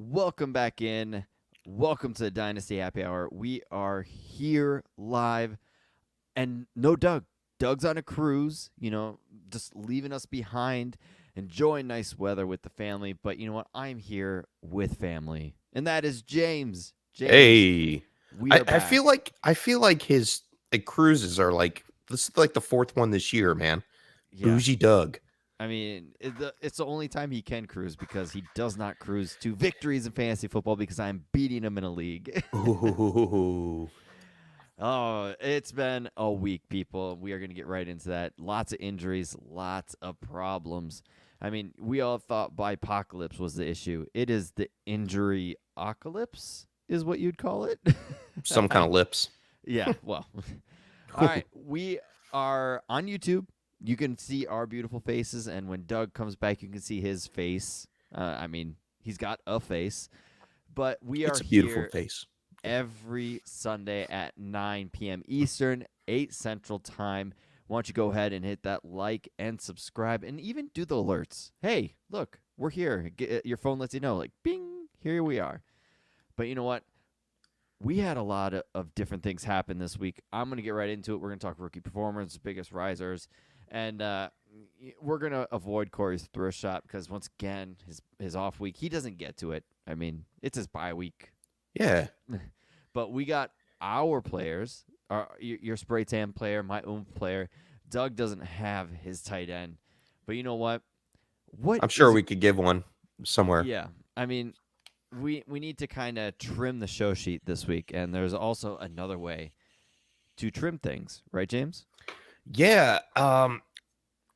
Welcome back in. Welcome to the Dynasty Happy Hour. We are here live, and no Doug. Doug's on a cruise, just leaving us behind, enjoying nice weather with the family. But you know what? I'm here with family, and that is James. James, Hey, we I, are I back. feel like I feel like his cruises are like this is like the fourth one this year, man. Yeah. Bougie Doug. I mean, it's the only time he can cruise because he does not cruise to victories in fantasy football because I'm beating him in a league. Ooh. Oh, it's been a week, people. We are going to get right into that. Lots of injuries, lots of problems. I mean, we all thought bipocalypse was the issue. It is the injury apocalypse, is what you'd call it. Some kind of lips. Yeah, well. All right, we are on YouTube. You can see our beautiful faces, and when Doug comes back, you can see his face. I mean, he's got a face, but we are It's a beautiful here face. every Sunday at 9 p.m. Eastern, 8 Central Time. Why don't you go ahead and hit that like and subscribe and even do the alerts? Hey, look, we're here. Your phone lets you know, like, bing, here we are. But you know what? We had a lot of different things happen this week. I'm going to get right into it. We're going to talk rookie performers, biggest risers, and we're going to avoid Corey's thrift shop because, once again, his off week, he doesn't get to it. I mean, it's his bye week. Yeah. But we got our players, your spray tan player, my player. Doug doesn't have his tight end. But you know what? What I'm sure is we could give one somewhere. Yeah. I mean, we need to kind of trim the show sheet this week, and there's also another way to trim things, right, James? Yeah.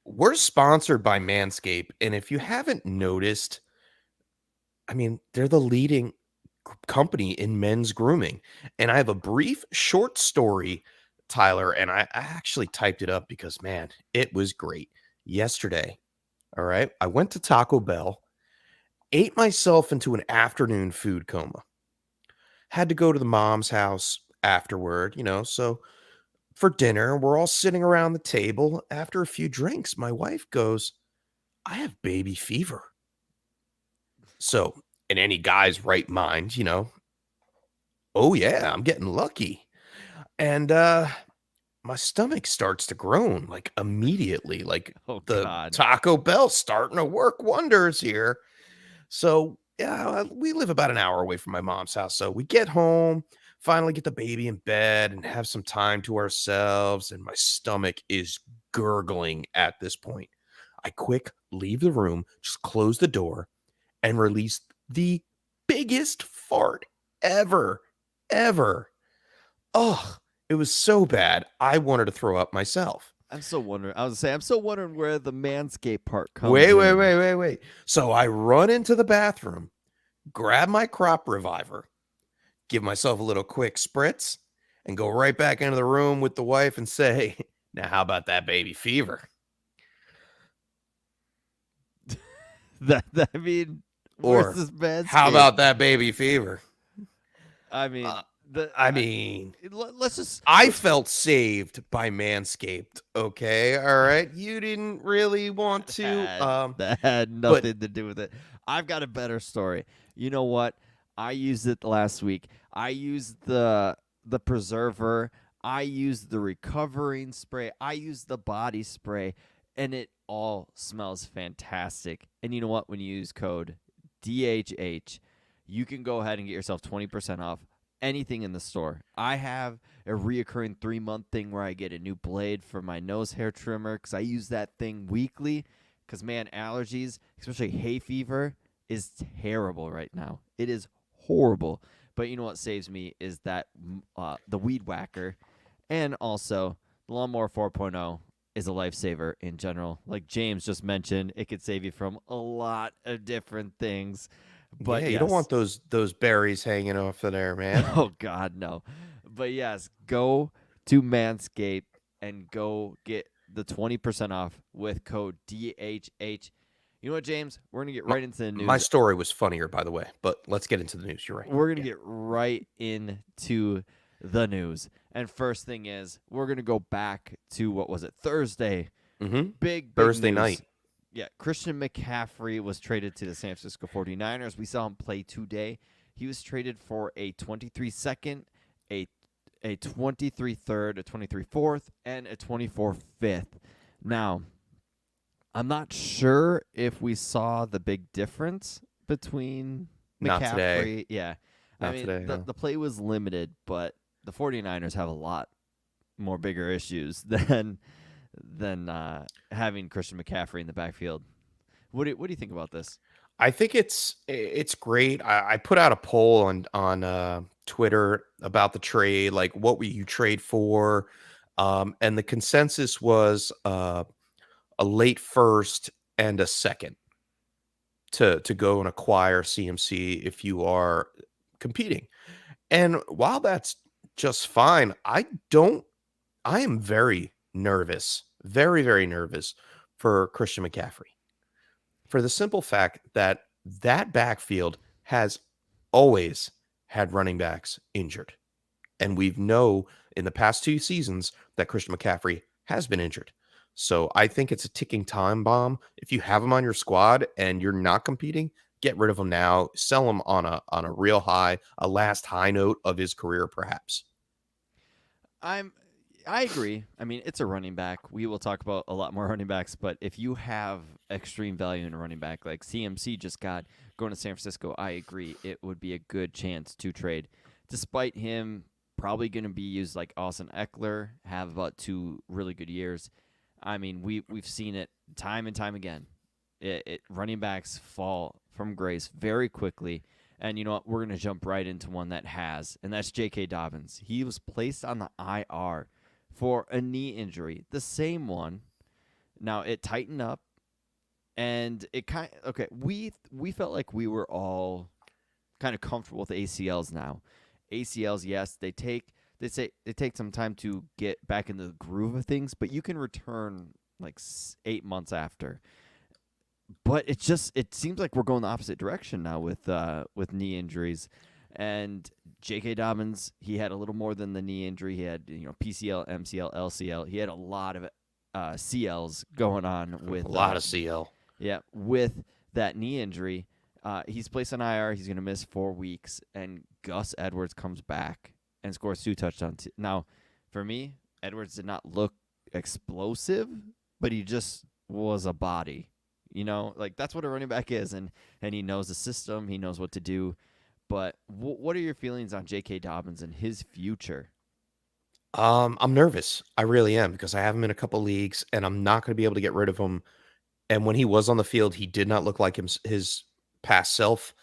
We're sponsored by Manscaped, and if you haven't noticed, I mean, they're the leading company in men's grooming. And I have a brief short story, Tyler, and I actually typed it up because, man, it was great. Yesterday, all right, I went to Taco Bell, ate myself into an afternoon food coma, had to go to the mom's house afterward, so for dinner, we're all sitting around the table. After a few drinks, my wife goes, I have baby fever. So, in any guy's right mind, oh yeah, I'm getting lucky. And my stomach starts to groan like immediately, like Oh, the God. Taco Bell starting to work wonders here. So, yeah, we live about an hour away from my mom's house. So we get home, finally get the baby in bed and have some time to ourselves. And my stomach is gurgling at this point. I quick leave the room, just close the door, and release the biggest fart ever, ever. Oh, it was so bad. I wanted to throw up myself. I'm still wondering. I was say I'm still wondering where the Manscaped part comes Wait, wait, in. wait, wait, wait. So I run into the bathroom, grab my crop reviver, give myself a little quick spritz, and go right back into the room with the wife and say, now, how about that baby fever? I mean, where's Or, this how Manscaped? about that baby fever? I Uh, mean, the I mean, let's just I let's felt saved by Manscaped. Okay, all right. You didn't really want to, that had but nothing to do with it. I've got a better story. You know what? I used it last week. I used the preserver. I used the recovering spray. I used the body spray, and it all smells fantastic. And you know what? When you use code DHH, you can go ahead and get yourself 20% off anything in the store. I have a reoccurring 3-month thing where I get a new blade for my nose hair trimmer because I use that thing weekly. Because, man, allergies, especially hay fever, is terrible right now. It is horrible. But you know what saves me is that the weed whacker, and also the lawnmower 4.0 is a lifesaver in general. Like James just mentioned, it could save you from a lot of different things. But yeah, you don't yes, want those berries hanging off of there, man. oh God, no. But yes, go to Manscaped and go get the 20% off with code DHH. You know what, James? We're gonna get My, right into the my news. story was funnier, by the way, but let's get into the news. You're right. We're gonna Yeah. get right into the news. And first thing is, we're gonna go back to what was it, Thursday? Mm-hmm. Big Thursday news. night. Yeah, Christian McCaffrey was traded to the San Francisco 49ers. We saw him play today. He was traded for a 23 second, a 23 third, a 23 fourth, and a 24 fifth. Now, I'm not sure if we saw the big difference between Not today. McCaffrey. Yeah. I Not mean, today. No. the play was limited, but the 49ers have a lot more bigger issues than having Christian McCaffrey in the backfield. What do you think about this? I think it's great. I put out a poll on Twitter about the trade, like what will you trade for, and the consensus was a late first and a second to go and acquire CMC if you are competing. And while that's just fine, I am very nervous, very, very nervous for Christian McCaffrey for the simple fact that that backfield has always had running backs injured. And we've know in the past 2 seasons that Christian McCaffrey has been injured. So I think it's a ticking time bomb. If you have him on your squad and you're not competing, get rid of him now. Sell him on a real high, a last high note of his career, perhaps. I agree. I mean, it's a running back. We will talk about a lot more running backs, but if you have extreme value in a running back like CMC just got going to San Francisco, I agree. It would be a good chance to trade. Despite him probably going to be used like Austin Eckler, have about 2 really good years. I mean, we've seen it time and time again. Running backs fall from grace very quickly. And you know what? We're going to jump right into one that has, and that's J.K. Dobbins. He was placed on the IR for a knee injury, the same one. Now it tightened up, and it okay. We felt like we were all kind of comfortable with ACLs now. ACLs, yes, they take some time to get back into the groove of things, but you can return like 8 months after. But it seems like we're going the opposite direction now with knee injuries. And J.K. Dobbins, he had a little more than the knee injury. He had PCL, MCL, LCL. He had a lot of CLs going on with A lot of CL. Yeah, with that knee injury. He's placed on IR. He's going to miss 4 weeks. And Gus Edwards comes back and scores 2 touchdowns. Now, for me, Edwards did not look explosive, but he just was a body. Like that's what a running back is, and he knows the system. He knows what to do. But what are your feelings on J.K. Dobbins and his future? I'm nervous. I really am because I have him in a couple leagues, and I'm not going to be able to get rid of him. And when he was on the field, he did not look like his past self.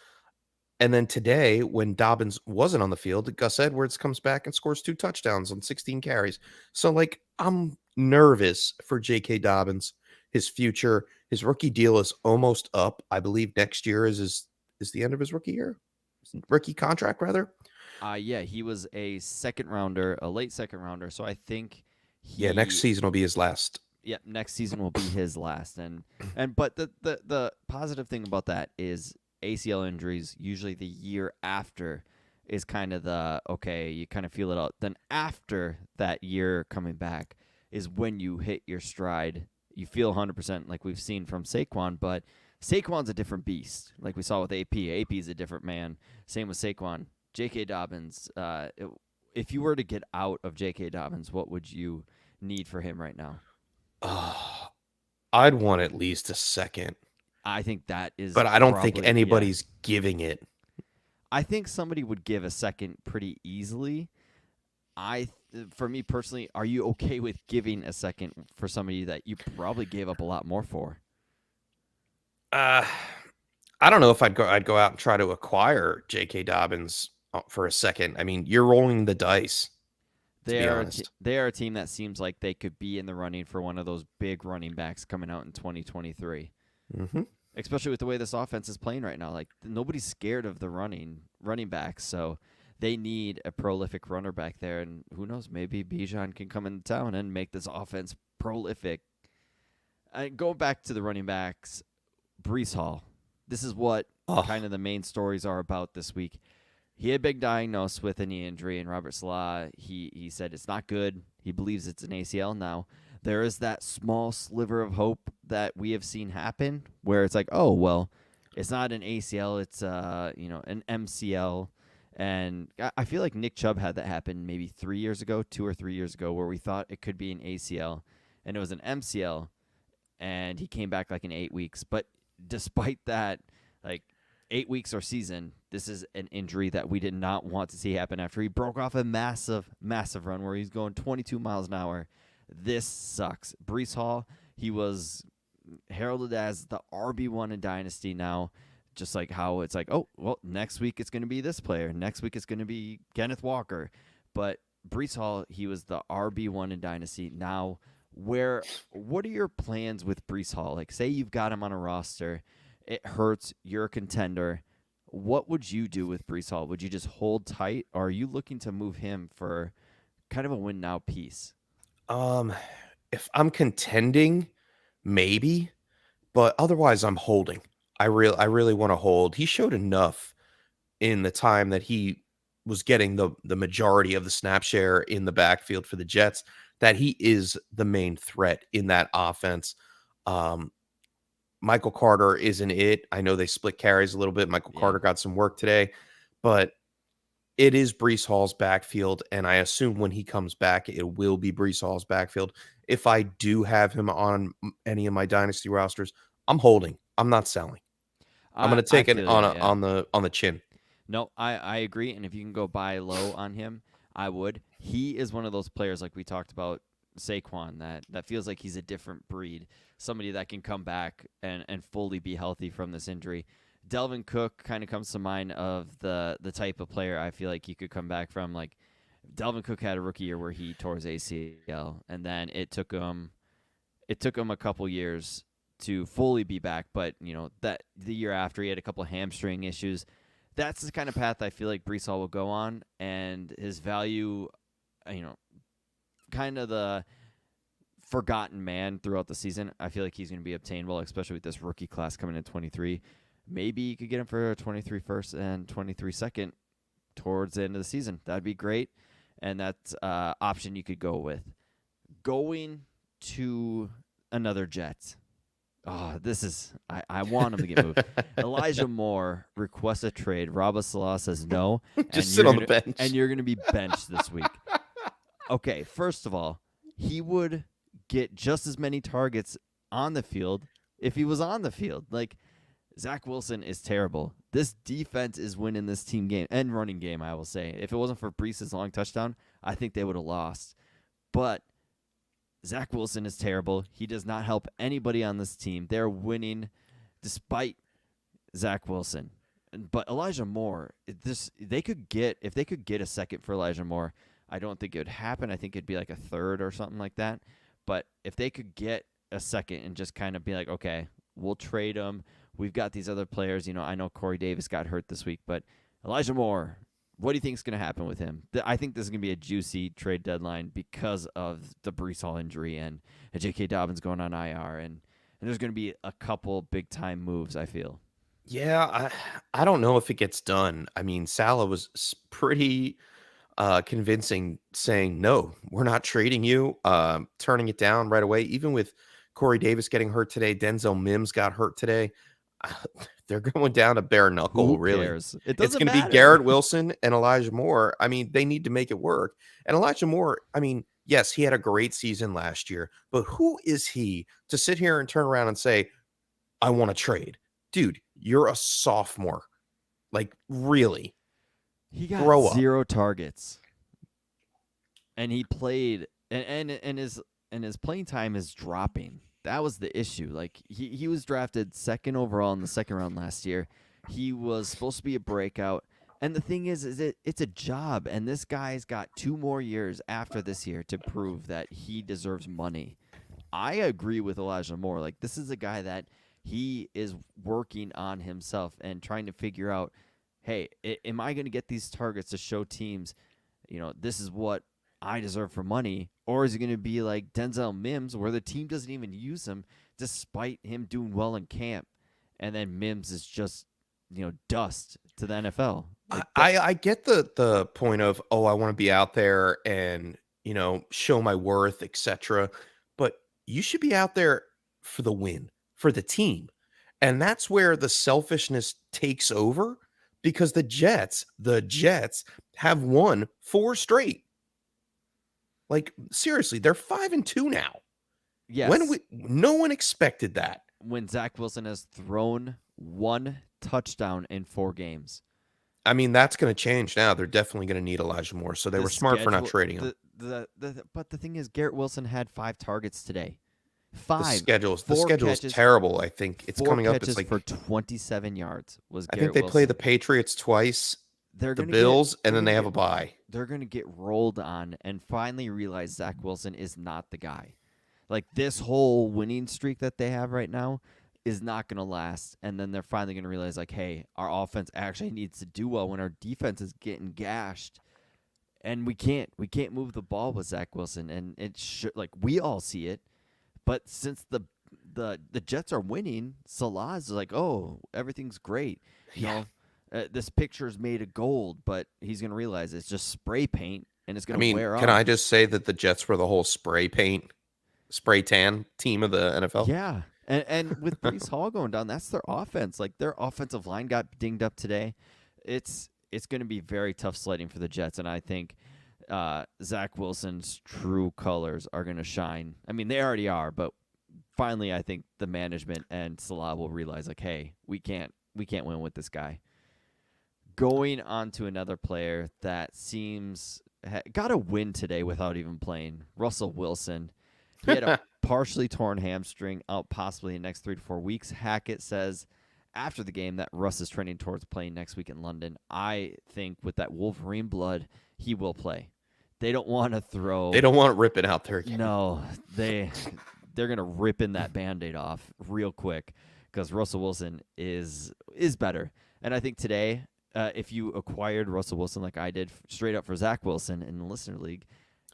And then today, when Dobbins wasn't on the field, Gus Edwards comes back and scores 2 touchdowns on 16 carries. So, like, I'm nervous for J.K. Dobbins, his future. His rookie deal is almost up. I believe next year is the end of his rookie contract, rather. Yeah, he was a late second rounder. So I think Next season will be his last. Yeah, next season will be his last. But the positive thing about that is ACL injuries usually the year after is kind of you kind of feel it out. Then after that year coming back is when you hit your stride. You feel 100% like we've seen from Saquon, but Saquon's a different beast. Like we saw with AP. AP is a different man. Same with Saquon. J.K. Dobbins, if you were to get out of J.K. Dobbins, what would you need for him right now? I'd want at least a second. I think that is But I don't think anybody's giving it. I think somebody would give a second pretty easily. For me personally, are you okay with giving a second for somebody that you probably gave up a lot more for? I don't know if I'd go out and try to acquire J.K. Dobbins for a second. I mean, you're rolling the dice. They are a team that seems like they could be in the running for one of those big running backs coming out in 2023. Mm-hmm. Especially with the way this offense is playing right now. Like nobody's scared of the running backs, so they need a prolific runner back there. And who knows, maybe Bijan can come into town and make this offense prolific. Going back to the running backs, Breece Hall. This is what kind of the main stories are about this week. He had been diagnosed with a knee injury, and Robert Salah, he said it's not good. He believes it's an ACL now. there is that small sliver of hope that we have seen happen where it's like, oh well, it's not an ACL, it's an MCL. And I feel like Nick Chubb had that happen maybe 3 years ago, 2 or 3 years ago, where we thought it could be an ACL and it was an MCL, and he came back like in 8 weeks. But despite that, like 8 weeks or season, this is an injury that we did not want to see happen after he broke off a massive, massive run where he's going 22 miles an hour. This sucks. Brees Hall, he was heralded as the RB1 in Dynasty now, just like how it's like, oh, well, next week it's going to be this player. Next week it's going to be Kenneth Walker. But Brees Hall, he was the RB1 in Dynasty. Now, what are your plans with Brees Hall? Like, say you've got him on a roster, it hurts, you're a contender. What would you do with Brees Hall? Would you just hold tight, or are you looking to move him for kind of a win now piece? Um, if I'm contending, maybe, but otherwise I'm holding. I really want to hold. He showed enough in the time that he was getting the majority of the snap share in the backfield for the Jets that he is the main threat in that offense. Um, Michael Carter isn't it. I know they split carries a little bit. Michael Yeah. Carter got some work today, but it is Brees Hall's backfield, and I assume when he comes back, it will be Brees Hall's backfield. If I do have him on any of my dynasty rosters, I'm holding. I'm not selling. I'm I going to I take it feel on you, a, yeah. on the chin. No, I agree. And if you can go buy low on him, I would. He is one of those players like we talked about Saquon that feels like he's a different breed. Somebody that can come back and fully be healthy from this injury. Delvin Cook kind of comes to mind of the type of player I feel like he could come back from. Like Delvin Cook had a rookie year where he tore his ACL, and then it took him a couple years to fully be back. But that the year after he had a couple hamstring issues. That's the kind of path I feel like Brees Hall will go on, and his value, you know, kind of the forgotten man throughout the season. I feel like he's going to be obtainable, especially with this rookie class coming in 23. Maybe you could get him for a 23 first and 23 second towards the end of the season. That'd be great, and that's option you could go with. Going to another Jet. Oh, this is I want him to get moved. Elijah Moore requests a trade. Rabah Salah says no, and Just sit on the bench. you're gonna be benched this week. Okay, first of all, he would get just as many targets on the field if he was on the field. Like Zach Wilson is terrible. This defense is winning this team game and running game. I will say, if it wasn't for Brees' long touchdown, I think they would have lost. But Zach Wilson is terrible. He does not help anybody on this team. They're winning despite Zach Wilson. But Elijah Moore, if they could get a second for Elijah Moore, I don't think it would happen. I think it'd be like a third or something like that. But if they could get a second and just kind of be like, okay, we'll trade him. We've got these other players. I know Corey Davis got hurt this week, but Elijah Moore, what do you think is going to happen with him? I think this is going to be a juicy trade deadline because of the Brees Hall injury and J.K. Dobbins going on IR, and there's going to be a couple big time moves. I feel. Yeah, I don't know if it gets done. I mean, Salah was pretty convincing, saying no, we're not trading you, turning it down right away. Even with Corey Davis getting hurt today, Denzel Mims got hurt today. They're going down to bare knuckle. Who Really, cares? It it's doesn't going to be matter. Garrett Wilson and Elijah Moore. I mean, they need to make it work. And Elijah Moore, I mean, yes, he had a great season last year, but who is he to sit here and turn around and say, I want to trade? Dude, you're a sophomore. Like, really? He got Grow up. 0 targets, and he played, and his playing time is dropping. That was the issue. Like he was drafted second overall in the second round last year. He was supposed to be a breakout. And the thing is it's a job, and this guy's got 2 more years after this year to prove that he deserves money. I agree with Elijah Moore. Like, this is a guy that he is working on himself and trying to figure out, hey, am I going to get these targets to show teams, this is what I deserve for money? Or is it going to be like Denzel Mims, where the team doesn't even use him despite him doing well in camp? And then Mims is just, dust to the NFL. Like I get the point of, oh, I want to be out there and show my worth, etc. But you should be out there for the win, for the team. And that's where the selfishness takes over because the Jets have won 4 straight. Like seriously, they're 5-2 now. Yes, No one expected that. when Zach Wilson has thrown one touchdown in 4 games. I mean, that's going to change now. They're definitely going to need Elijah Moore, so they The were smart for not schedule, trading him. but the thing is, Garrett Wilson had 5 targets today. The 5, schedule's the 4 schedule is catches, terrible. I think it's 4 coming up. catches It's like for 27 yards was I Garrett think they play Wilson. the Patriots twice, They're the gonna Bills, they're and then gonna they have get a bye. they're gonna get rolled on and finally realize Zach Wilson is not the guy. Like this whole winning streak that they have right now is not gonna last, and then they're finally gonna realize like, hey, our offense actually needs to do well when our defense is getting gashed, and we can't move the ball with Zach Wilson, and it should like we all see it, but since the Jets are winning, Salah's like, oh, everything's great, you Yeah. know. This picture's made of gold, but he's gonna realize it's just spray paint and it's I gonna mean, wear can off. I just say that the Jets were the whole spray tan team of the NFL? Yeah, and with Brees Hall going down, that's their offense. Like their offensive line got dinged up today. It's going to be very tough sledding for the Jets, and I think Zach Wilson's true colors are going to shine. I mean, they already are, but finally, I think the management and Salah will realize, like, hey, we can't win with this guy. Going on to another player that seems got a win today without even playing, Russell Wilson. He had a partially torn hamstring out possibly in the next 3 to 4 weeks. Hackett says after the game that Russ is trending towards playing next week in London. I think with that Wolverine blood, he will play. They don't want to throw. They don't want it ripping out there again. No, they're gonna rip in that Band-Aid off real quick because Russell Wilson is better. And I think today, if you acquired Russell Wilson like I did, straight up for Zach Wilson in the listener league,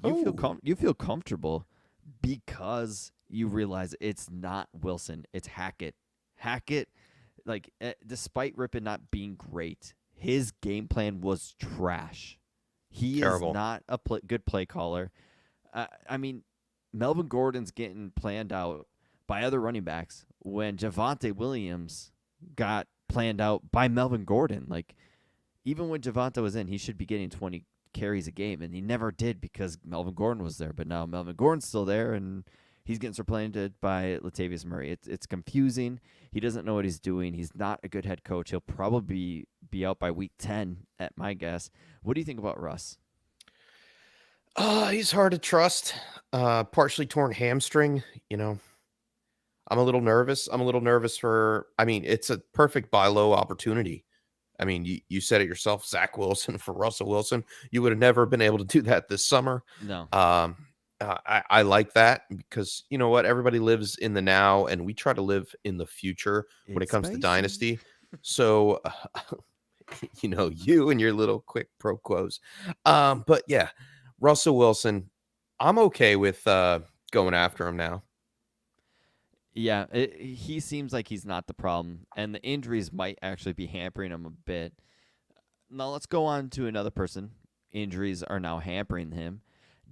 you feel comfortable because you realize it's not Wilson, it's Hackett. Hackett, like despite Rippon not being great, his game plan was trash. He Terrible. is not a good play caller. I mean, Melvin Gordon's getting planned out by other running backs when Javonte Williams got planned out by Melvin Gordon. Like, even when Javonte was in, he should be getting 20 carries a game, and he never did because Melvin Gordon was there. But now Melvin Gordon's still there, and he's getting supplanted by Latavius Murray. It's confusing. He doesn't know what he's doing. He's not a good head coach. He'll probably be out by week 10 at my guess. What do you think about Russ? He's hard to trust. Partially torn hamstring, you know. I'm a little nervous. I mean, it's a perfect buy low opportunity. I mean, you said it yourself, Zach Wilson for Russell Wilson. You would have never been able to do that this summer. No. I like that because you know what? Everybody lives in the now, and we try to live in the future when it It's comes to spicy. dynasty. So, you know, you and your little quick pro quos. But yeah, Russell Wilson, I'm okay with going after him now. Yeah, he seems like he's not the problem, and the injuries might actually be hampering him a bit. Now let's go on to another person. Injuries are now hampering him.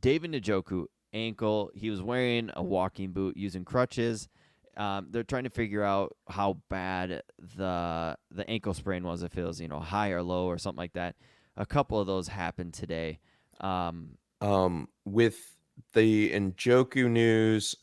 David Njoku, ankle. He was wearing a walking boot using crutches. They're trying to figure out how bad the ankle sprain was, if it was high or low or something like that. A couple of those happened today. With the Njoku news,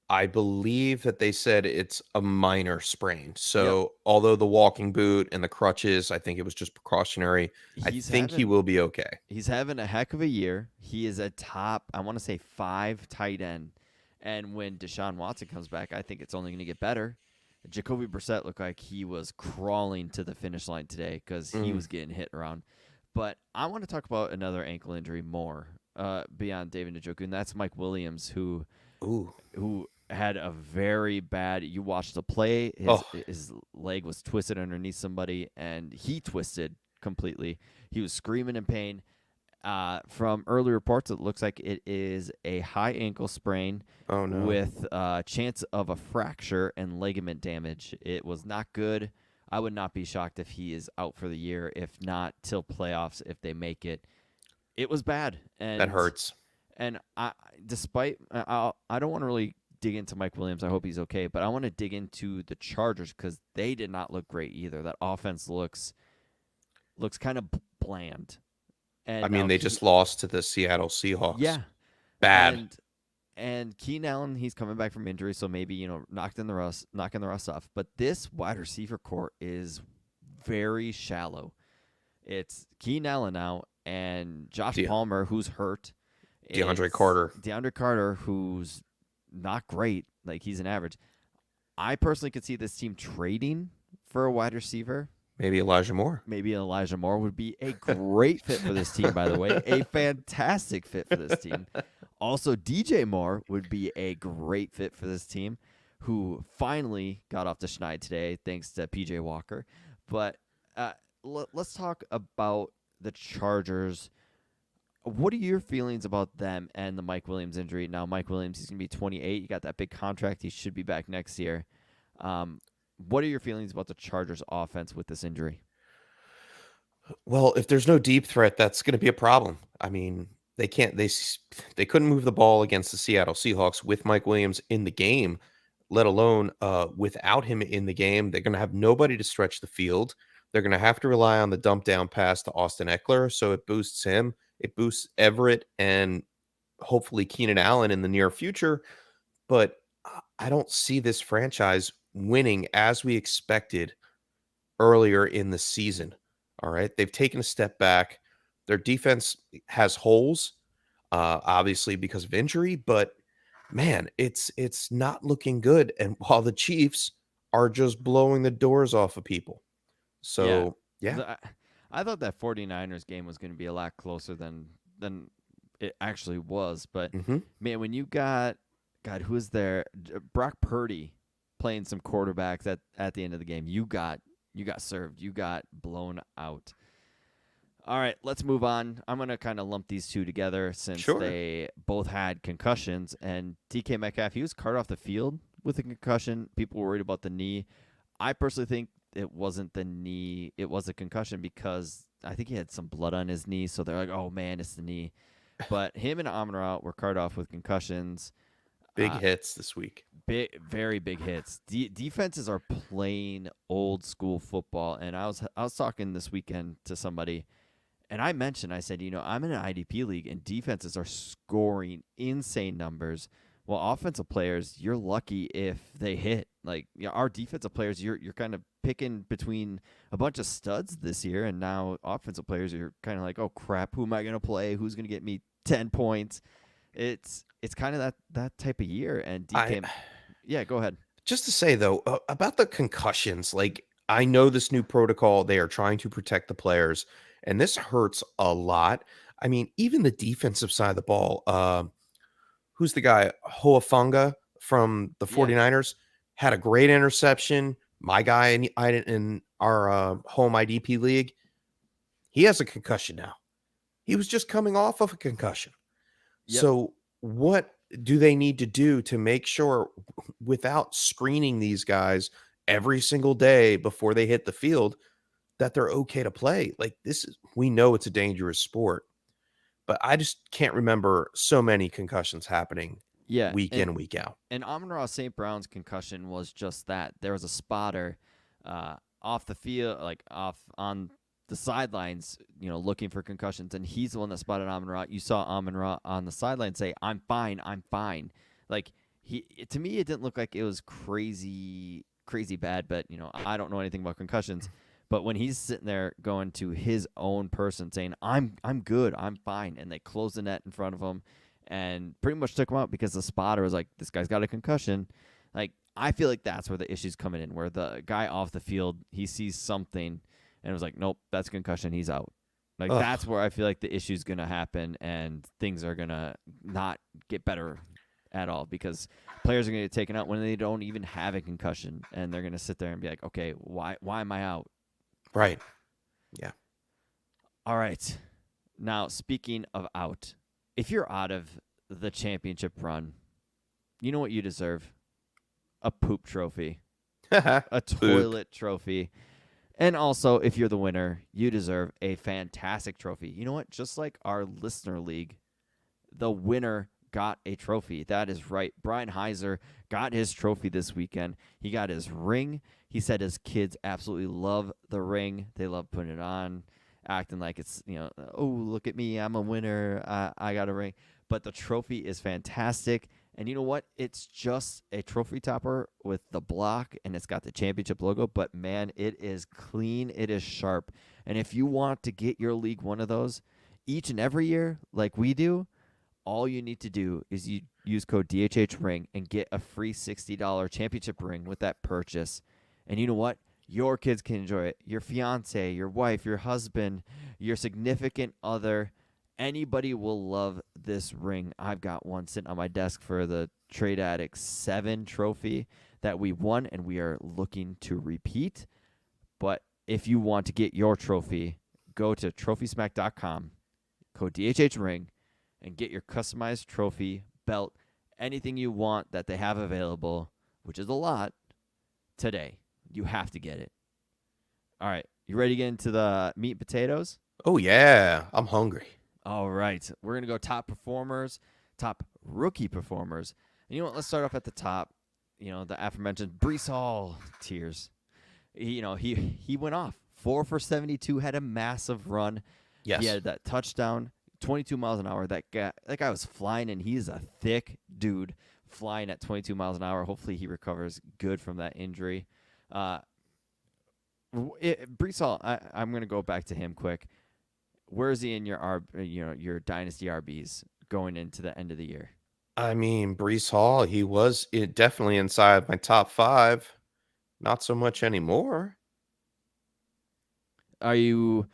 I believe that they said it's a minor sprain. So, although the walking boot and the crutches, I think it was just precautionary. I think he will be okay. He's having a heck of a year. He is a top, I want to say 5 tight end. And when Deshaun Watson comes back, I think it's only going to get better. Jacoby Brissett looked like he was crawling to the finish line today because he was getting hit around. But I want to talk about another ankle injury more beyond David Njoku, and that's Mike Williams, who had a very bad. You watched the play. His leg was twisted underneath somebody, and he twisted completely. He was screaming in pain. From early reports, it looks like it is a high ankle sprain with a chance of a fracture and ligament damage. It was not good. I would not be shocked if he is out for the year, if not till playoffs, if they make it. It was bad. And that hurts. And I don't want to really dig into Mike Williams. I hope he's okay. But I want to dig into the Chargers because they did not look great either. That offense looks kind of bland. I And mean, now, they just lost to the Seattle Seahawks. yeah, Bad. and Keenan Allen, he's coming back from injury, so maybe knocking the rust off. But this wide receiver core is very shallow. It's Keenan Allen now and Josh Palmer, who's hurt. DeAndre Carter, who's not great. Like, he's an average. I personally could see this team trading for a wide receiver. Maybe Elijah Moore. Maybe Elijah Moore would be a great fit for this team, by the way. A fantastic fit for this team. Also, DJ Moore would be a great fit for this team, who finally got off the schneid today thanks to PJ Walker. But let's talk about the Chargers. What are your feelings about them and the Mike Williams injury? Now, Mike Williams, he's going to be 28. You got that big contract. He should be back next year. What are your feelings about the Chargers offense with this injury? Well, if there's no deep threat, that's going to be a problem. I mean, they couldn't move the ball against the Seattle Seahawks with Mike Williams in the game, let alone without him in the game. They're going to have nobody to stretch the field. They're going to have to rely on the dump down pass to Austin Eckler, so it boosts him. It boosts Everett and hopefully Keenan Allen in the near future. But I don't see this franchise winning as we expected earlier in the season. All right. They've taken a step back. Their defense has holes, obviously because of injury, but man, it's not looking good. And while the Chiefs are just blowing the doors off of people. So, yeah. I thought that 49ers game was going to be a lot closer than it actually was. But, man, when you got, God, who is there? Brock Purdy playing some quarterbacks at the end of the game. You got served. You got blown out. All right, let's move on. I'm going to kind of lump these two together since they both had concussions. And DK Metcalf, he was carted off the field with a concussion. People were worried about the knee. I personally think it wasn't the knee. It was a concussion because I think he had some blood on his knee. So they're like, oh, man, it's the knee. But him and Amon-Ra were carted off with concussions. Big hits this week. Very big hits. Defenses are playing old school football. And I was talking this weekend to somebody, and I said, I'm in an IDP league, and defenses are scoring insane numbers. Well, offensive players, you're lucky if they hit. Like, our defensive players, you're kind of picking between a bunch of studs this year, and now offensive players, you're kind of like, oh crap, who am I going to play? Who's going to get me 10 points? It's kind of that type of year. And DK, yeah, go ahead. Just to say though about the concussions, like, I know this new protocol, they are trying to protect the players, and this hurts a lot. I mean, even the defensive side of the ball. Who's the guy? Hoafunga from the 49ers had a great interception. My guy in our home IDP league, he has a concussion now. He was just coming off of a concussion. Yep. So what do they need to do to make sure, without screening these guys every single day before they hit the field, that they're okay to play? Like, we know it's a dangerous sport. But I just can't remember so many concussions happening week in, week out. And Amon-Ra St. Brown's concussion was just that. There was a spotter off the field, like off on the sidelines, looking for concussions, and he's the one that spotted Amon-Ra. You saw Amon-Ra on the sideline say, I'm fine. Like, to me, it didn't look like it was crazy bad, but, I don't know anything about concussions. But when he's sitting there going to his own person saying, I'm good, I'm fine, and they closed the net in front of him and pretty much took him out because the spotter was like, this guy's got a concussion. Like, I feel like that's where the issue's coming in, where the guy off the field, he sees something and it was like, nope, that's a concussion, he's out. Like, that's where I feel like the issue's going to happen and things are going to not get better at all, because players are going to get taken out when they don't even have a concussion, and they're going to sit there and be like, okay, why am I out? Right. Yeah. All right. Now, speaking of out, if you're out of the championship run, you know what you deserve? A poop trophy. A toilet trophy. And also, if you're the winner, you deserve a fantastic trophy. You know what? Just like our listener league, the winner got a trophy. That is right. Brian Heiser got his trophy this weekend. He got his ring. He said his kids absolutely love the ring. They love putting it on, acting like it's, oh, look at me. I'm a winner. I got a ring. But the trophy is fantastic. And you know what? It's just a trophy topper with the block, and it's got the championship logo. But, man, it is clean. It is sharp. And if you want to get your league one of those each and every year like we do, all you need to do is you use code DHH Ring and get a free $60 championship ring with that purchase. And you know what? Your kids can enjoy it. Your fiance, your wife, your husband, your significant other, anybody will love this ring. I've got one sitting on my desk for the Trade Addict 7 trophy that we won, and we are looking to repeat. But if you want to get your trophy, go to trophysmack.com, code DHH Ring, and get your customized trophy, belt, anything you want that they have available, which is a lot, today. You have to get it. All right. You ready to get into the meat and potatoes? Oh, yeah. I'm hungry. All right. We're going to go top performers, top rookie performers. And you know what? Let's start off at the top. The aforementioned Breece Hall, tears. He went off. 4 for 72, had a massive run. Yes. He had that touchdown, 22 miles an hour. That guy was flying, and he's a thick dude flying at 22 miles an hour. Hopefully he recovers good from that injury. Breece Hall, I'm going to go back to him quick. Where is he in your dynasty RBs going into the end of the year? I mean, Breece Hall, he was definitely inside my top 5. Not so much anymore. Would you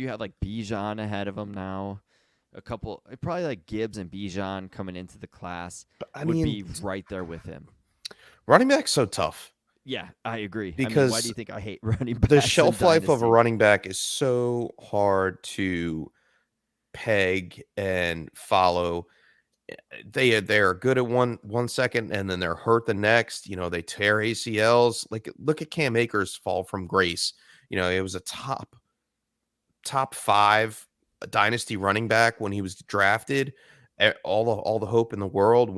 have like Bijan ahead of him now? Probably like Gibbs and Bijan coming into the class would be right there with him. Running back's so tough. Yeah, I agree. Because why do you think I hate running backs? The shelf life of a running back is so hard to peg and follow. They're good at one second, and then they're hurt the next. They tear ACLs. Like, look at Cam Akers' fall from grace. It was a top 5 dynasty running back when he was drafted. All the hope in the world.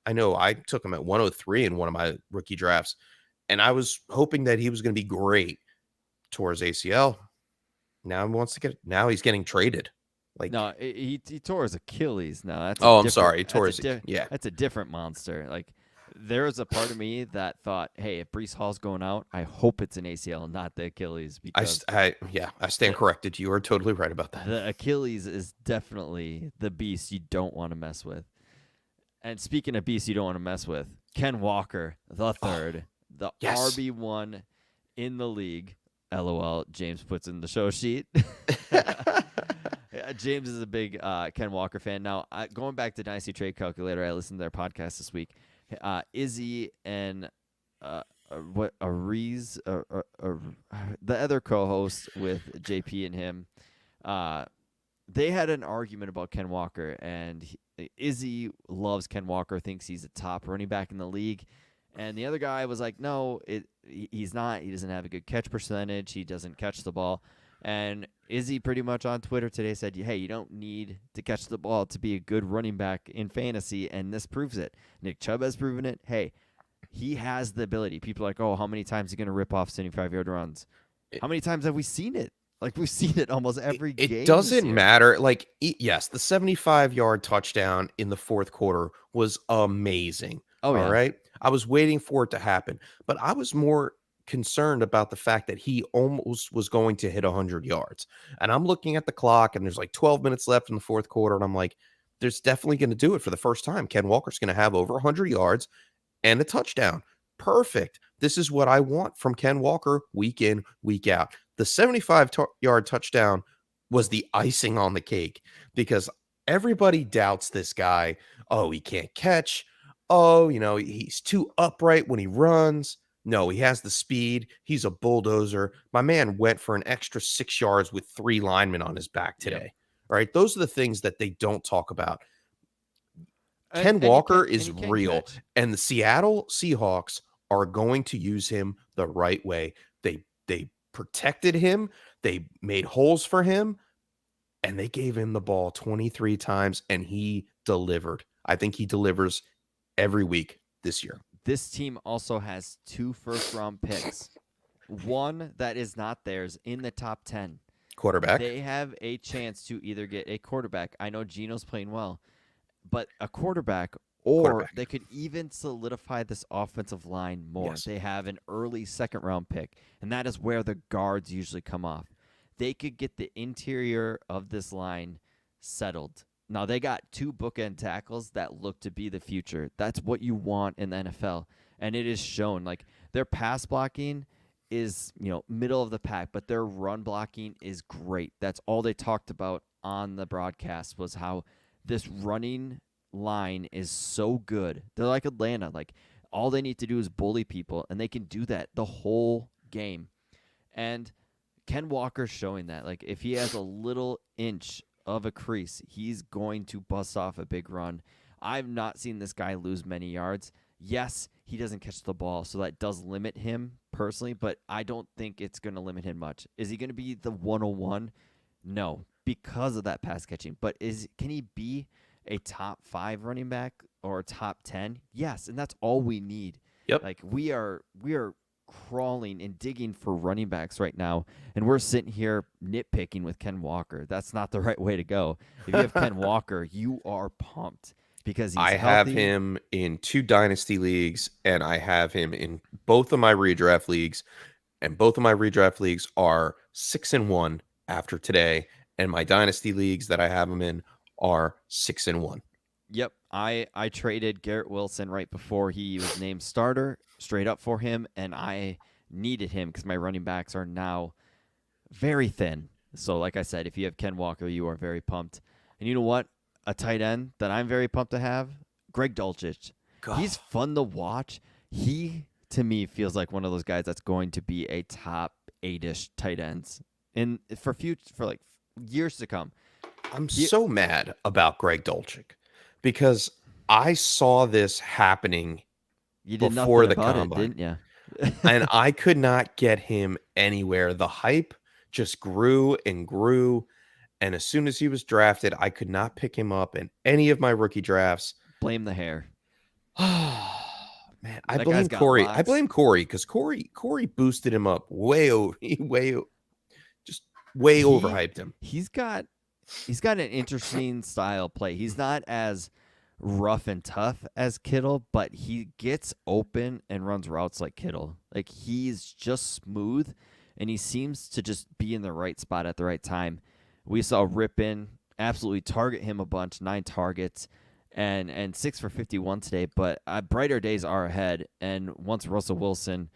I know I took him at 103 in one of my rookie drafts, and I was hoping that he was going to be great towards ACL. Now he's getting traded. No, he tore his Achilles. No, that's I'm sorry, he tore his that's a different monster. Like, there was a part of me that thought, hey, if Breece Hall's going out, I hope it's an ACL, not the Achilles. Because I stand corrected. You are totally right about that. The Achilles is definitely the beast you don't want to mess with. And speaking of beasts you don't want to mess with, Ken Walker, the third, yes. RB1 in the league. LOL, James puts in the show sheet. James is a big Ken Walker fan. Now, going back to Dynasty Trade Calculator, I listened to their podcast this week. Izzy and Ariz, the other co-host with JP and him, they had an argument about Ken Walker, and Izzy loves Ken Walker, thinks he's a top running back in the league. And the other guy was like, no, he's not. He doesn't have a good catch percentage. He doesn't catch the ball. And Izzy pretty much on Twitter today said, hey, you don't need to catch the ball to be a good running back in fantasy, and this proves it. Nick Chubb has proven it. Hey, he has the ability. People are like, oh, how many times is he going to rip off 75-yard runs? How many times have we seen it? Like, we've seen it almost every game. It doesn't matter. Like, yes, the 75-yard touchdown in the fourth quarter was amazing. Oh, yeah. All right? I was waiting for it to happen, but I was more concerned about the fact that he almost was going to hit 100 yards. And I'm looking at the clock, and there's like 12 minutes left in the fourth quarter, and I'm like, there's definitely going to do it for the first time. Ken Walker's going to have over 100 yards and a touchdown. Perfect. This is what I want from Ken Walker week in, week out. The 75-yard touchdown was the icing on the cake because everybody doubts this guy. Oh, he can't catch. Oh, he's too upright when he runs. No, he has the speed. He's a bulldozer. My man went for an extra 6 yards with 3 linemen on his back today. Yep. All right. Those are the things that they don't talk about. Ken Walker is real. And the Seattle Seahawks are going to use him the right way. They protected him. They made holes for him. and they gave him the ball 23 times, and he delivered. I think he delivers every week this year. This team also has 2 first-round picks. One that is not theirs in the top 10. Quarterback. They have a chance to either get a quarterback. I know Geno's playing well, but a quarterback, or they could even solidify this offensive line more. Yes. They have an early second-round pick, and that is where the guards usually come off. They could get the interior of this line settled. Now, they got 2 bookend tackles that look to be the future. That's what you want in the NFL, and it is shown. Like, their pass blocking is, middle of the pack, but their run blocking is great. That's all they talked about on the broadcast, was how this running line is so good. They're like Atlanta. Like, all they need to do is bully people, and they can do that the whole game. And Ken Walker's showing that. Like, if he has a little inch of a crease, he's going to bust off a big run. I've not seen this guy lose many yards. Yes, he doesn't catch the ball, so that does limit him personally, but I don't think it's going to limit him much. Is he going to be the 101? No, because of that pass catching. But can he be a top 5 running back or top 10? Yes, and that's all we need. Yep. Like, we are crawling and digging for running backs right now, and we're sitting here nitpicking with Ken Walker. That's not the right way to go. If you have Ken Walker, you are pumped because he's I healthy. have him in 2 dynasty leagues, and I have him in both of my redraft leagues, and both of my redraft leagues are 6-1 after today, and my dynasty leagues that I have him in are 6-1. Yep, I traded Garrett Wilson right before he was named starter, straight up for him, and I needed him because my running backs are now very thin. So, like I said, if you have Ken Walker, you are very pumped. And you know what? A tight end that I'm very pumped to have, Greg Dulcich. God. He's fun to watch. He, to me, feels like one of those guys that's going to be a top 8-ish tight ends for like years to come. I'm so mad about Greg Dulcich because I saw this happening You did before nothing the about combine, it, didn't you? and I could not get him anywhere. The hype just grew and grew, and as soon as he was drafted, I could not pick him up in any of my rookie drafts. Blame the hair. Man, I That blame guy's got Corey. I locks. blame Corey because Corey boosted him up way overhyped him. He's got an interesting style play. He's not as rough and tough as Kittle, but he gets open and runs routes like Kittle. Like, he's just smooth, and he seems to just be in the right spot at the right time. We saw Rippin absolutely target him a bunch, 9 targets, and 6 for 51 today. But brighter days are ahead, and once Russell Wilson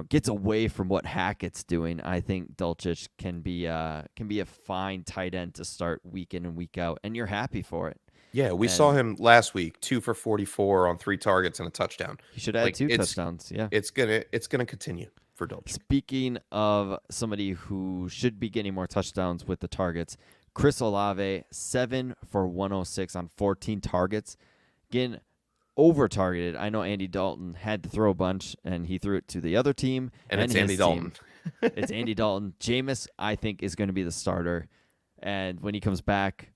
gets away from what Hackett's doing, I think Dulcich can be a fine tight end to start week in and week out, and you're happy for it. Yeah, we saw him last week, 2 for 44 on 3 targets and a touchdown. He should have had 2 touchdowns. Yeah, it's gonna continue for Dulcich. Speaking of somebody who should be getting more touchdowns with the targets, Chris Olave, 7 for 106 on 14 targets. Again, over-targeted. I know Andy Dalton had to throw a bunch, and he threw it to the other team. And it's Andy Dalton. It's Andy Dalton. Jameis, I think, is going to be the starter. And when he comes back,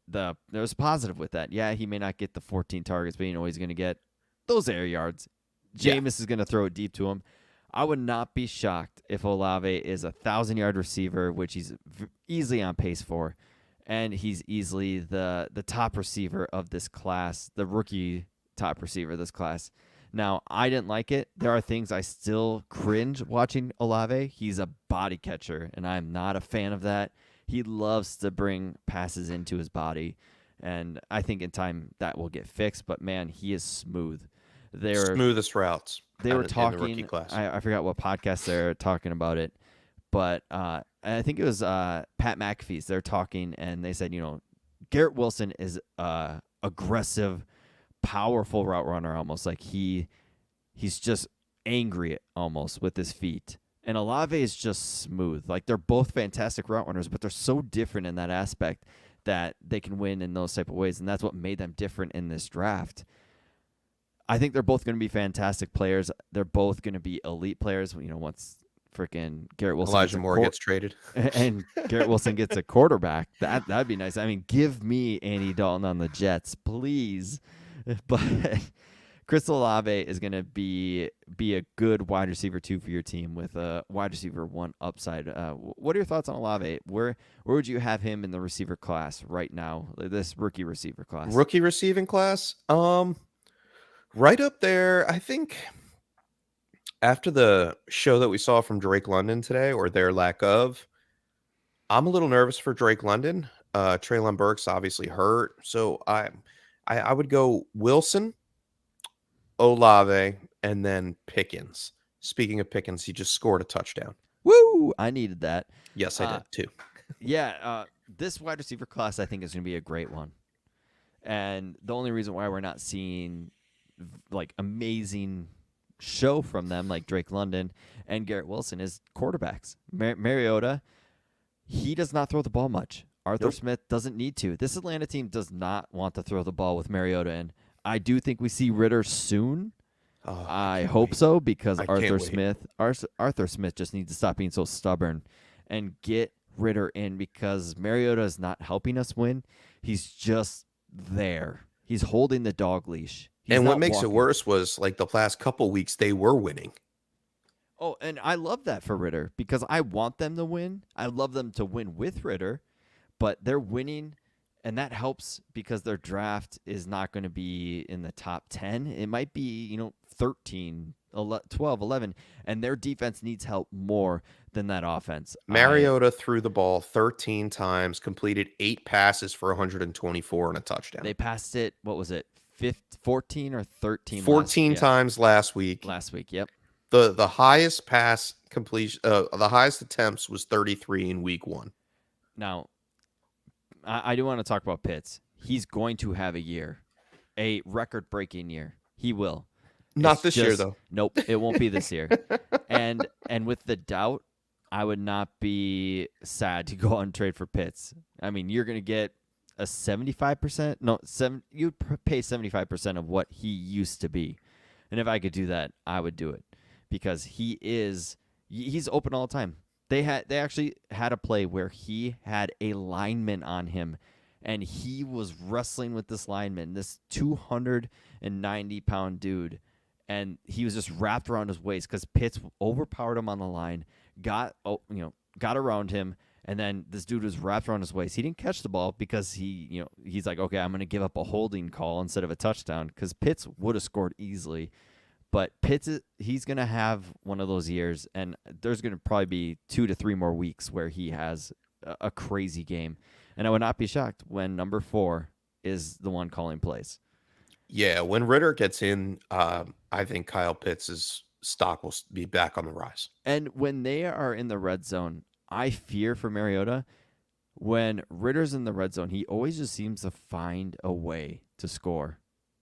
there's positive with that. Yeah, he may not get the 14 targets, but he's going to get those air yards. Jameis is going to throw it deep to him. I would not be shocked if Olave is a 1,000-yard receiver, which he's easily on pace for, and he's easily the top receiver of this class, the rookie top receiver of this class. Now, I didn't like it. There are things I still cringe watching Olave. He's a body catcher, and I'm not a fan of that. He loves to bring passes into his body, and I think in time that will get fixed. But, man, he is smooth. Smoothest routes. They were talking. In the rookie class. I forgot what podcast they're talking about it, but I think it was Pat McAfee's. They're talking, and they said, Garrett Wilson is aggressive, powerful route runner, almost like he's just angry almost with his feet. And Olave is just smooth. Like, they're both fantastic route runners, but they're so different in that aspect that they can win in those type of ways, and that's what made them different in this draft. I think they're both going to be fantastic players. They're both going to be elite players, once freaking Garrett Wilson Elijah Moore gets traded. and Garrett Wilson gets a quarterback. That'd be nice. I mean, give me Andy Dalton on the Jets, please. But Chris Olave is going to be a good wide receiver 2 for your team with a wide receiver 1 upside. What are your thoughts on Olave? Where would you have him in the receiver class right now? This rookie receiver class. Rookie receiving class, right up there. I think after the show that we saw from Drake London today, or their lack of, I'm a little nervous for Drake London. Treylon Burks obviously hurt, so I would go Wilson, Olave, and then Pickens. Speaking of Pickens, he just scored a touchdown. Woo! I needed that. Yes, I did too. Yeah, this wide receiver class I think is going to be a great one. And the only reason why we're not seeing like amazing show from them like Drake London and Garrett Wilson is quarterbacks. Mariota, he does not throw the ball much. Arthur Smith doesn't need to. This Atlanta team does not want to throw the ball with Mariota in. I do think we see Ritter soon. I hope so, because Arthur Smith just needs to stop being so stubborn and get Ritter in, because Mariota is not helping us win. He's just there. He's holding the dog leash. And what makes it worse was like the last couple weeks they were winning. Oh, and I love that for Ritter, because I want them to win. I love them to win with Ritter, but they're winning, and that helps because their draft is not going to be in the top 10. It might be, 13, 12, 11, and their defense needs help more than that offense. Mariota threw the ball 13 times, completed 8 passes for 124 and a touchdown. They passed it, what was it, 14 or 13? 14 times last week. Last week, yep. The highest pass completion, the highest attempts was 33 in week 1. Now, I do want to talk about Pitts. He's going to have a record-breaking year. He will. Not this year, though. Nope, it won't be this year. And with the doubt, I would not be sad to go out and trade for Pitts. I mean, you're going to get a 75%. No, you'd pay 75% of what he used to be. And if I could do that, I would do it, because he's open all the time. They actually had a play where he had a lineman on him, and he was wrestling with this lineman, this 290-pound dude, and he was just wrapped around his waist because Pitts overpowered him on the line, got around him, and then this dude was wrapped around his waist. He didn't catch the ball because he's like, okay, I'm going to give up a holding call instead of a touchdown, because Pitts would have scored easily. But Pitts, he's going to have one of those years, and there's going to probably be 2 to 3 more weeks where he has a crazy game. And I would not be shocked when number 4 is the one calling plays. Yeah, when Ritter gets in, I think Kyle Pitts' stock will be back on the rise. And when they are in the red zone, I fear for Mariota. When Ritter's in the red zone, he always just seems to find a way to score.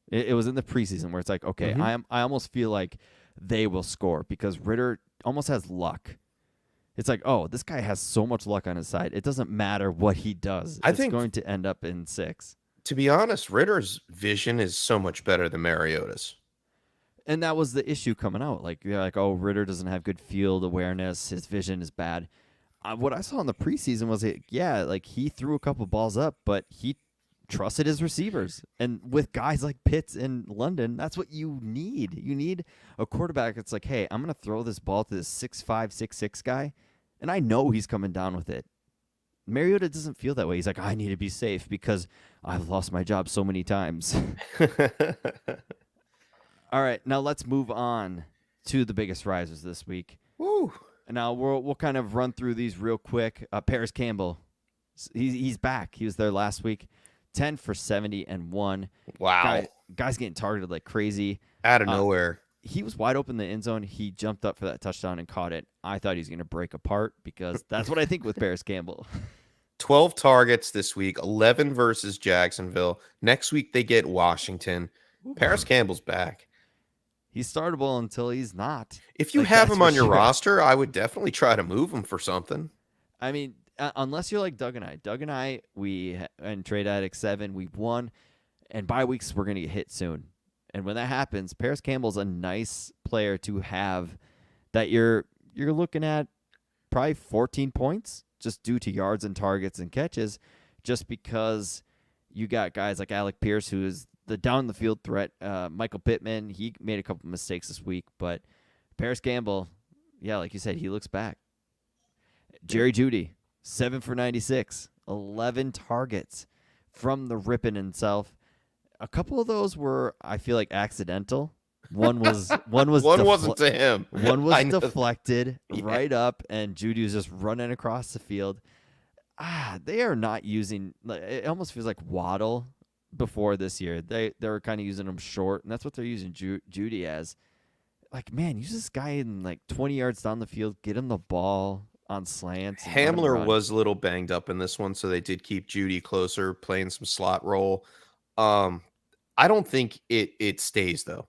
It was in the preseason where it's like, okay, I almost feel like they will score because Ritter almost has luck. It's like, oh, this guy has so much luck on his side. It doesn't matter what he does. It's going to end up in 6. To be honest, Ritter's vision is so much better than Mariota's. And that was the issue coming out. Like, you're like, oh, Ritter doesn't have good field awareness. His vision is bad. What I saw in the preseason was, he threw a couple balls up, but he trusted his receivers. And with guys like Pitts in London, that's what you need. You need a quarterback that's like, hey, I'm going to throw this ball to this 6'5", 6'6" guy, and I know he's coming down with it. Mariota doesn't feel that way. He's like, I need to be safe because I've lost my job so many times. All right, now let's move on to the biggest risers this week. Woo. And now we'll kind of run through these real quick. Paris Campbell, he's back. He was there last week. 10 for 70 and 1. Wow. Guy's getting targeted like crazy. Out of nowhere. He was wide open in the end zone. He jumped up for that touchdown and caught it. I thought he was going to break apart because that's what I think with Paris Campbell. 12 targets this week, 11 versus Jacksonville. Next week they get Washington. Paris Campbell's back. He's startable until he's not. If you have him on your roster, I would definitely try to move him for something. I mean, unless you're like Doug and I. Doug and I, in Trade Addict 7, we've won, and bye weeks we're going to get hit soon. And when that happens, Paris Campbell's a nice player to have that you're you're looking at probably 14 points just due to yards and targets and catches, just because you got guys like Alec Pierce, who is the down the field threat. Michael Pittman, he made a couple mistakes this week, but Paris Campbell, yeah, like you said, he looks back. Jerry Jeudy, 7 for 96, 11 targets from the ripping himself. A couple of those were, I feel like, accidental. One was One wasn't to him. One I was know. deflected Yeah. right up, and Judy was just running across the field. They are not using. It almost feels like Waddle before this year. They were kind of using him short, and that's what they're using Judy as. Like, man, use this guy in like 20 yards down the field, get him the ball on slants. and let him Hamler run. was a little banged up in this one, so they did keep Judy closer, playing some slot role. I don't think it stays though.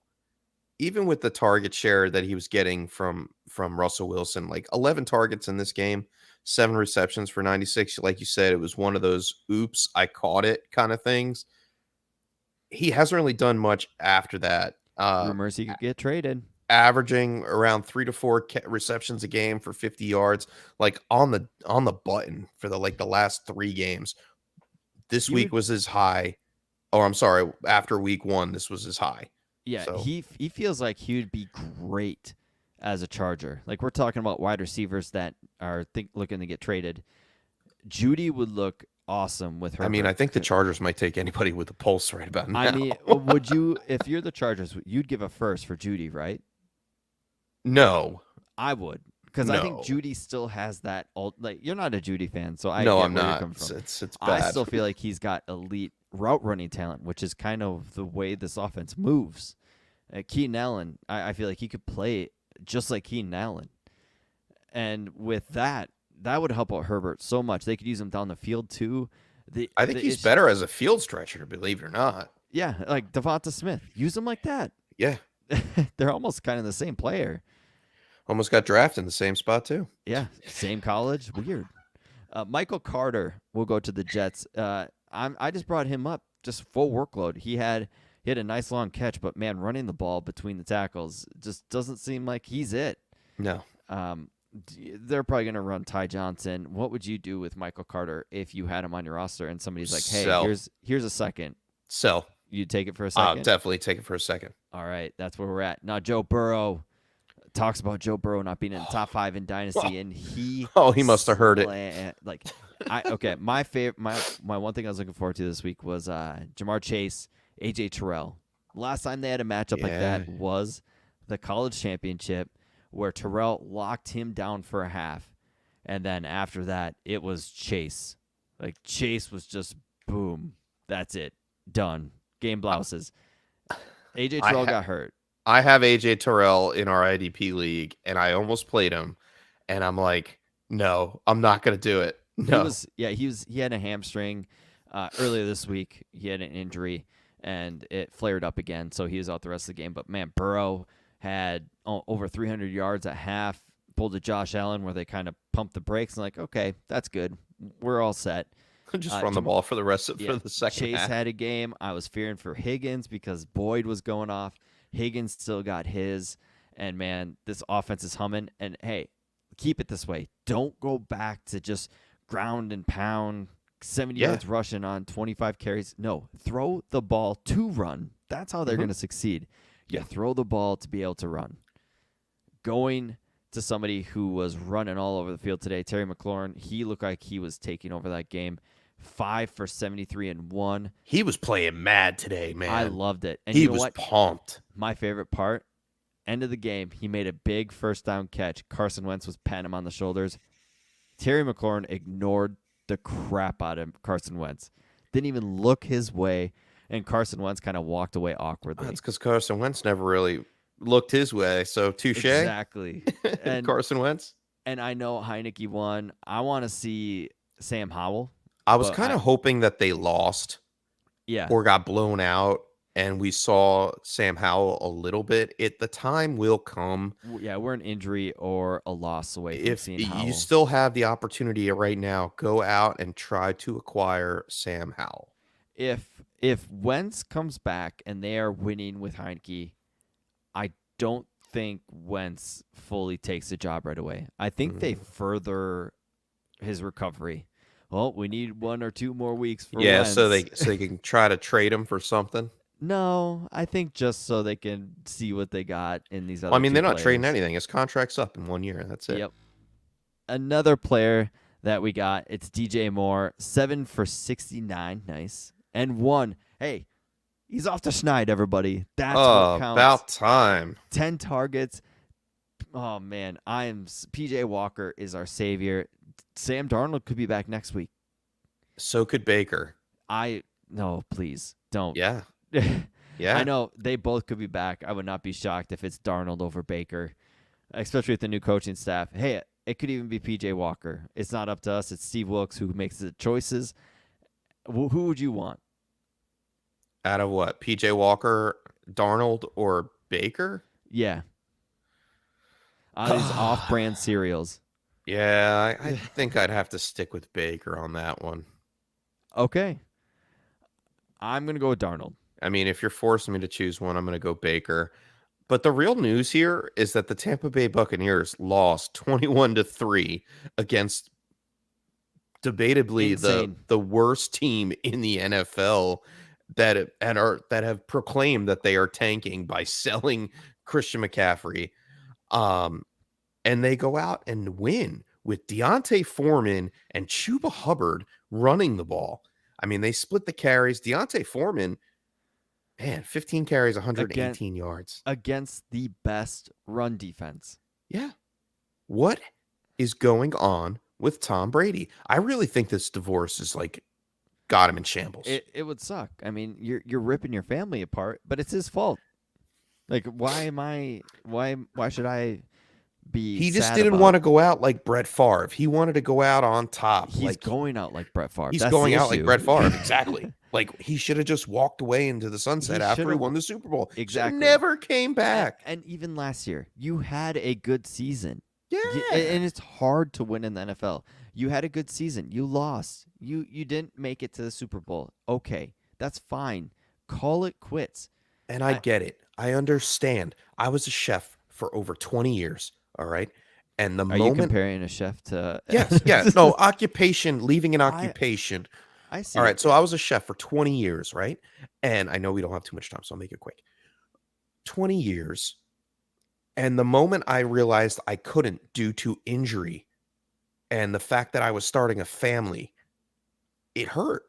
Even with the target share that he was getting from Russell Wilson, like 11 targets in this game, 7 receptions for 96. Like you said, it was one of those oops, I caught it kind of things. He hasn't really done much after that. Rumors he could get traded. Averaging around 3 to 4 receptions a game for 50 yards, like on the button for the last 3 games. This week was his high. Or I'm sorry, after week 1, this was his high. Yeah, So- he feels like he would be great as a Charger. Like, we're talking about wide receivers that are looking to get traded. Judy would look awesome with her. I mean, I think the Chargers might take anybody with a pulse right about now. I mean, would you, if you're the Chargers, you'd give a first for Judy, right? No. I would, because I think No. Judy still has that. Like, you're not a Judy fan, so I No, get I'm where you're not. coming from. It's bad. I still feel like he's got elite route running talent, which is kind of the way this offense moves. Keenan Allen, I feel like he could play just like Keenan Allen. And with that would help out Herbert so much. They could use him down the field too. I think he's better as a field stretcher, believe it or not. Yeah, like Devonta Smith. Use him like that. Yeah. They're almost kind of the same player. Almost got drafted in the same spot too. Yeah, same college. Weird. Michael Carter will go to the Jets. I just brought him up, just full workload. He had a nice long catch, but man, running the ball between the tackles just doesn't seem like he's it. No. They're probably going to run Ty Johnson. What would you do with Michael Carter if you had him on your roster and somebody's like, "Hey, Sell. here's a second." Sell. You take it for a I'll second. definitely take it for a second. All right, that's where we're at now. Joe Burrow talks about Joe Burrow not being in the top 5 in Dynasty, and he must have heard it. Like, my favorite, my one thing I was looking forward to this week was Jamar Chase, AJ Terrell. Last time they had a matchup like that was the college championship, where Terrell locked him down for a half, and then after that it was Chase. Like, Chase was just boom. That's it, done. Game blouses. AJ Terrell got hurt. I have AJ Terrell in our IDP league, and I almost played him, and I'm like, no, I'm not going to do it. No. He had a hamstring earlier this week. He had an injury, and it flared up again, so he was out the rest of the game. But man, Burrow had over 300 yards at half. Pulled a Josh Allen where they kind of pumped the brakes and like, okay, that's good. We're all set. Just run the ball for the rest of Yeah, for the second Chase half. had a game. I was fearing for Higgins because Boyd was going off. Higgins still got his. And, man, this offense is humming. And, hey, keep it this way. Don't go back to just ground and pound, 70 yards rushing on 25 carries. No, throw the ball to run. That's how they're going to succeed. You throw the ball to be able to run. Going to somebody who was running all over the field today, Terry McLaurin, he looked like he was taking over that game. 5 for 73 and 1. He was playing mad today, man. I loved it. And he you know was what? pumped. My favorite part, end of the game, he made a big first down catch. Carson Wentz was patting him on the shoulders. Terry McLaurin ignored the crap out of Carson Wentz. Didn't even look his way, and Carson Wentz kind of walked away awkwardly. That's because Carson Wentz never really looked his way. So touche. Exactly. And Carson Wentz. And I know Heineke won. I want to see Sam Howell. I was But kind of hoping that they lost Yeah. or got blown out, and we saw Sam Howell a little bit. The time will come. Yeah, we're an injury or a loss away from If seeing Howell. you still have the opportunity right now, go out and try to acquire Sam Howell. If Wentz comes back and they are winning with Heineke, I don't think Wentz fully takes the job right away. I think they further his recovery. Well, we need 1 or 2 more weeks for Yeah, Wentz. so they can try to trade him for something. No, I think just so they can see what they got in these other Well, I mean, two they're not trading players. anything. His contract's up in 1 year. That's it. Yep. Another player that we got, it's DJ Moore, 7 for 69, nice, and 1. Hey, he's off the schneid, everybody. That's what counts. About time. 10 targets. Oh man, PJ Walker is our savior. Sam Darnold could be back next week. So could Baker. No, please don't. Yeah. Yeah. I know they both could be back. I would not be shocked if it's Darnold over Baker, especially with the new coaching staff. Hey, it could even be PJ Walker. It's not up to us. It's Steve Wilkes who makes the choices. Who would you want? Out of what? PJ Walker, Darnold, or Baker? Yeah. On these off-brand cereals. Yeah, I think I'd have to stick with Baker on that one. Okay. I'm going to go with Darnold. I mean, if you're forcing me to choose one, I'm going to go Baker. But the real news here is that the Tampa Bay Buccaneers lost 21-3 against debatably the worst team in the NFL that have proclaimed that they are tanking by selling Christian McCaffrey. And they go out and win with Deontay Foreman and Chuba Hubbard running the ball. I mean, they split the carries. Deontay Foreman, man, 15 carries, 118 yards. Against the best run defense. Yeah. What is going on with Tom Brady? I really think this divorce is got him in shambles. It would suck. I mean, you're ripping your family apart, but it's his fault. Why should I be He just sad didn't about want to go out like Brett Favre. He wanted to go out on top. He's going out like Brett Favre. He's That's going the out like issue. Brett Favre. Exactly. He should have just walked away into the sunset He after he should've- won the Super Bowl. Exactly. He never came back. And even last year, you had a good season. Yeah. And it's hard to win in the NFL. You had a good season. You lost. You didn't make it to the Super Bowl. Okay, that's fine. Call it quits. And I get it. I understand. I was a chef for over 20 years. All right. And the Are moment you comparing a chef to? Yes, yeah. No, occupation, leaving an occupation. I see. All right. So I was a chef for 20 years, right? And I know we don't have too much time, so I'll make it quick. 20 years. And the moment I realized I couldn't due to injury and the fact that I was starting a family, it hurt.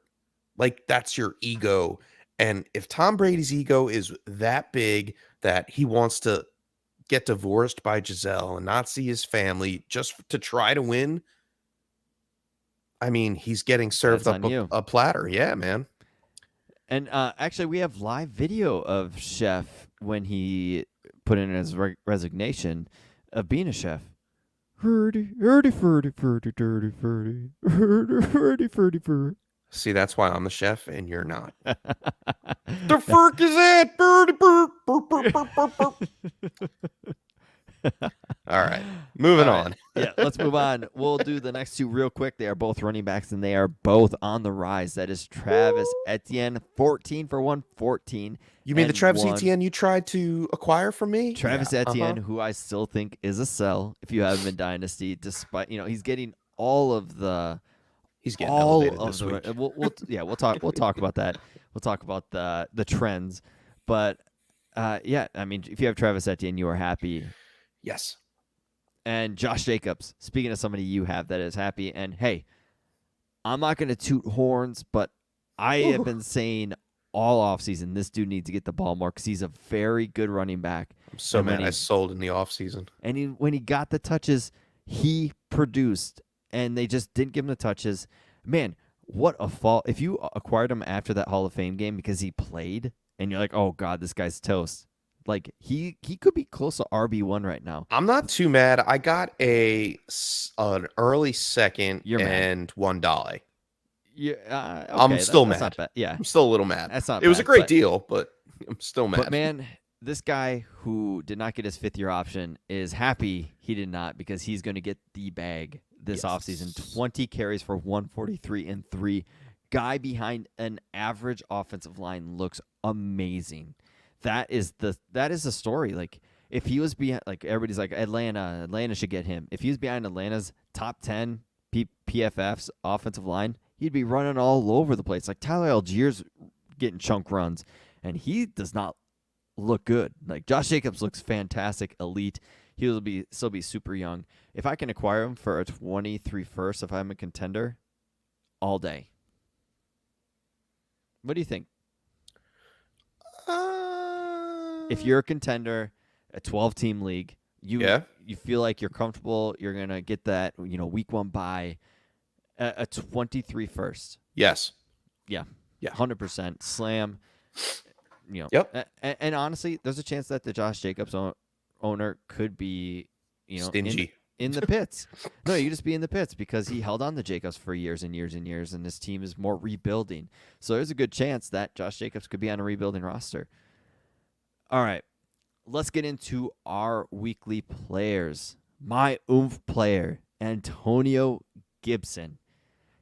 That's your ego. And if Tom Brady's ego is that big that he wants to get divorced by Giselle and not see his family just to try to win, I mean, he's getting served That's up on you. a platter. Yeah, man. And actually, we have live video of Chef when he put in his resignation of being a chef. Hurdy, hurdy, furdy, furdy, dirty, furdy, hurdy, furdy, fur. See, that's why I'm the chef and you're not. The fuck is that? Birdie, burp, burp, burp, burp, burp, burp. All right, moving All right. on. Yeah, let's move on. We'll do the next two real quick. They are both running backs, and they are both on the rise. That is Travis Etienne, 14 for 114. You mean the and Travis one. Etienne you tried to acquire from me? Travis Yeah, Etienne, who I still think is a sell if you have him in Dynasty, despite he's getting all of the He's getting all elevated of this the week. we'll talk about that. We'll talk about the trends. But yeah, I mean, if you have Travis Etienne, you are happy. Yes. And Josh Jacobs, speaking of somebody you have that is happy, and hey, I'm not going to toot horns, but I have been saying all offseason this dude needs to get the ball more because he's a very good running back. I'm so And when mad I sold in the offseason. And when he got the touches, he produced, and they just didn't give him the touches. Man, what a fall. If you acquired him after that Hall of Fame game because he played, and you're like, oh, God, this guy's toast. He could be close to RB1 right now. I'm not too mad. I got an early second You're mad. and $1. Yeah, okay, I'm still that's mad. not bad. Yeah, I'm still a little mad. that's not It was a bad, great but- deal, but I'm still mad. But man, this guy who did not get his fifth-year option is happy he did not because he's going to get the bag this Yes. offseason. 20 carries for 143 and 3. Guy behind an average offensive line looks amazing. That is the story. if he was behind, like everybody's like Atlanta should get him. If he was behind Atlanta's top 10 PFF's offensive line, he'd be running all over the place. Like Tyler Algier's getting chunk runs, and he does not look good. Like Josh Jacobs looks fantastic, elite. He'll still be super young. If I can acquire him for a 23 first, if I'm a contender, all day. What do you think? If you're a contender, a 12-team league, you feel like you're comfortable, you're gonna get that week 1 bye, a 23 first. Yes. Yeah. Yeah. 100% slam. Yep. And honestly, there's a chance that the Josh Jacobs owner could be, stingy in the pits. No, you just be in the pits because he held on to Jacobs for years and years and years, and this team is more rebuilding. So there's a good chance that Josh Jacobs could be on a rebuilding roster. All right, let's get into our weekly players. My oomph player, Antonio Gibson.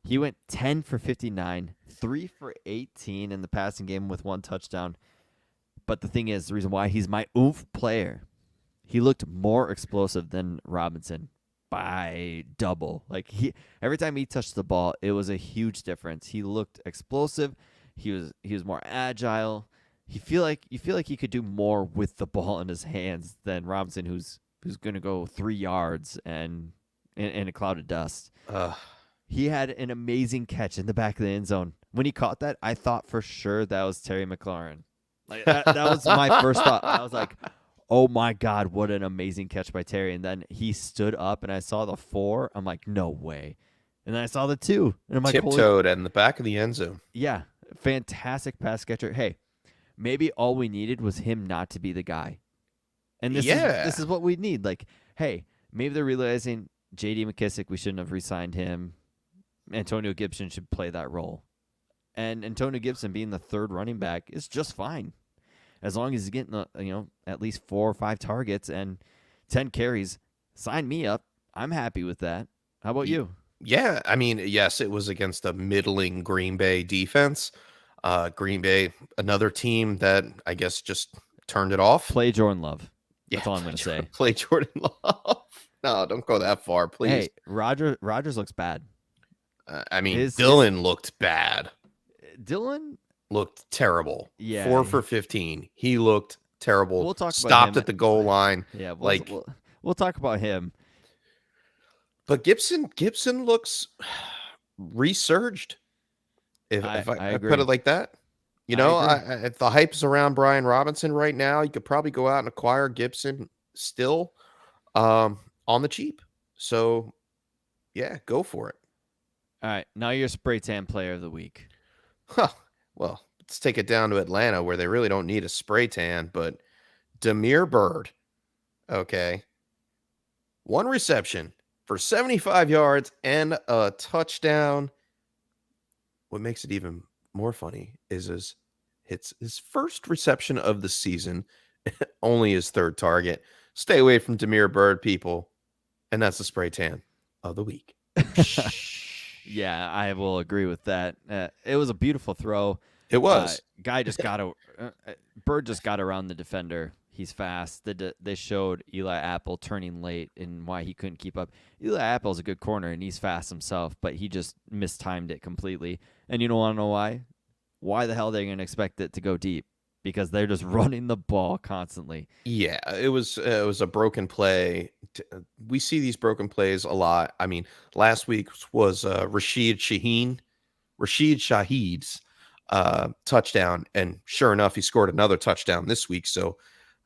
He went 10 for 59, 3 for 18 in the passing game with 1 touchdown. But the thing is, the reason why he's my oomph player, he looked more explosive than Robinson by double. Like every time he touched the ball, it was a huge difference. He looked explosive. He was more agile. You feel like he could do more with the ball in his hands than Robinson, who's going to go 3 yards and in a cloud of dust. He had an amazing catch in the back of the end zone. When he caught that, I thought for sure that was Terry McLaurin. Like that was my first thought. I was like, oh my God, what an amazing catch by Terry. And then he stood up and I saw the 4. I'm like, no way. And then I saw the 2. And I'm like, tiptoed in the back of the end zone. Yeah. Fantastic pass catcher. Hey, maybe all we needed was him not to be the guy. And this is what we need. Like, hey, maybe they're realizing J.D. McKissick, we shouldn't have re-signed him. Antonio Gibson should play that role. And Antonio Gibson being the 3rd running back is just fine. As long as he's getting at least 4 or 5 targets and 10 carries, sign me up. I'm happy with that. How about you? Yeah, I mean, yes, it was against a middling Green Bay defense. Green Bay, another team that I guess just turned it off. Play Jordan Love. That's all I'm going to say. Play Jordan Love. No, don't go that far, please. Hey, Rodgers looks bad. I mean, Dillon looked bad. Dillon looked terrible. Yeah. 4 for 15. He looked terrible. We'll talk about Stopped him at the goal line. Yeah, we'll talk about him. But Gibson looks resurged. If I put it like that. If the hype's around Brian Robinson right now, you could probably go out and acquire Gibson still on the cheap. So, yeah, go for it. All right, now you're spray tan player of the week. Well, let's take it down to Atlanta where they really don't need a spray tan, but Damiere Byrd, okay, 1 reception for 75 yards and a touchdown. What makes it even more funny is it's his first reception of the season, only his 3rd target. Stay away from Damiere Byrd, people, and that's the spray tan of the week. Yeah, I will agree with that. It was a beautiful throw. It was. Guy just got Byrd just got around the defender. He's fast. They showed Eli Apple turning late and why he couldn't keep up. Eli Apple's a good corner and he's fast himself, but he just mistimed it completely. And you don't want to know why? Why the hell are they going to expect it to go deep? Because they're just running the ball constantly. Yeah, it was a broken play. We see these broken plays a lot. I mean, last week was Rashid Shaheed's touchdown, and sure enough, he scored another touchdown this week. So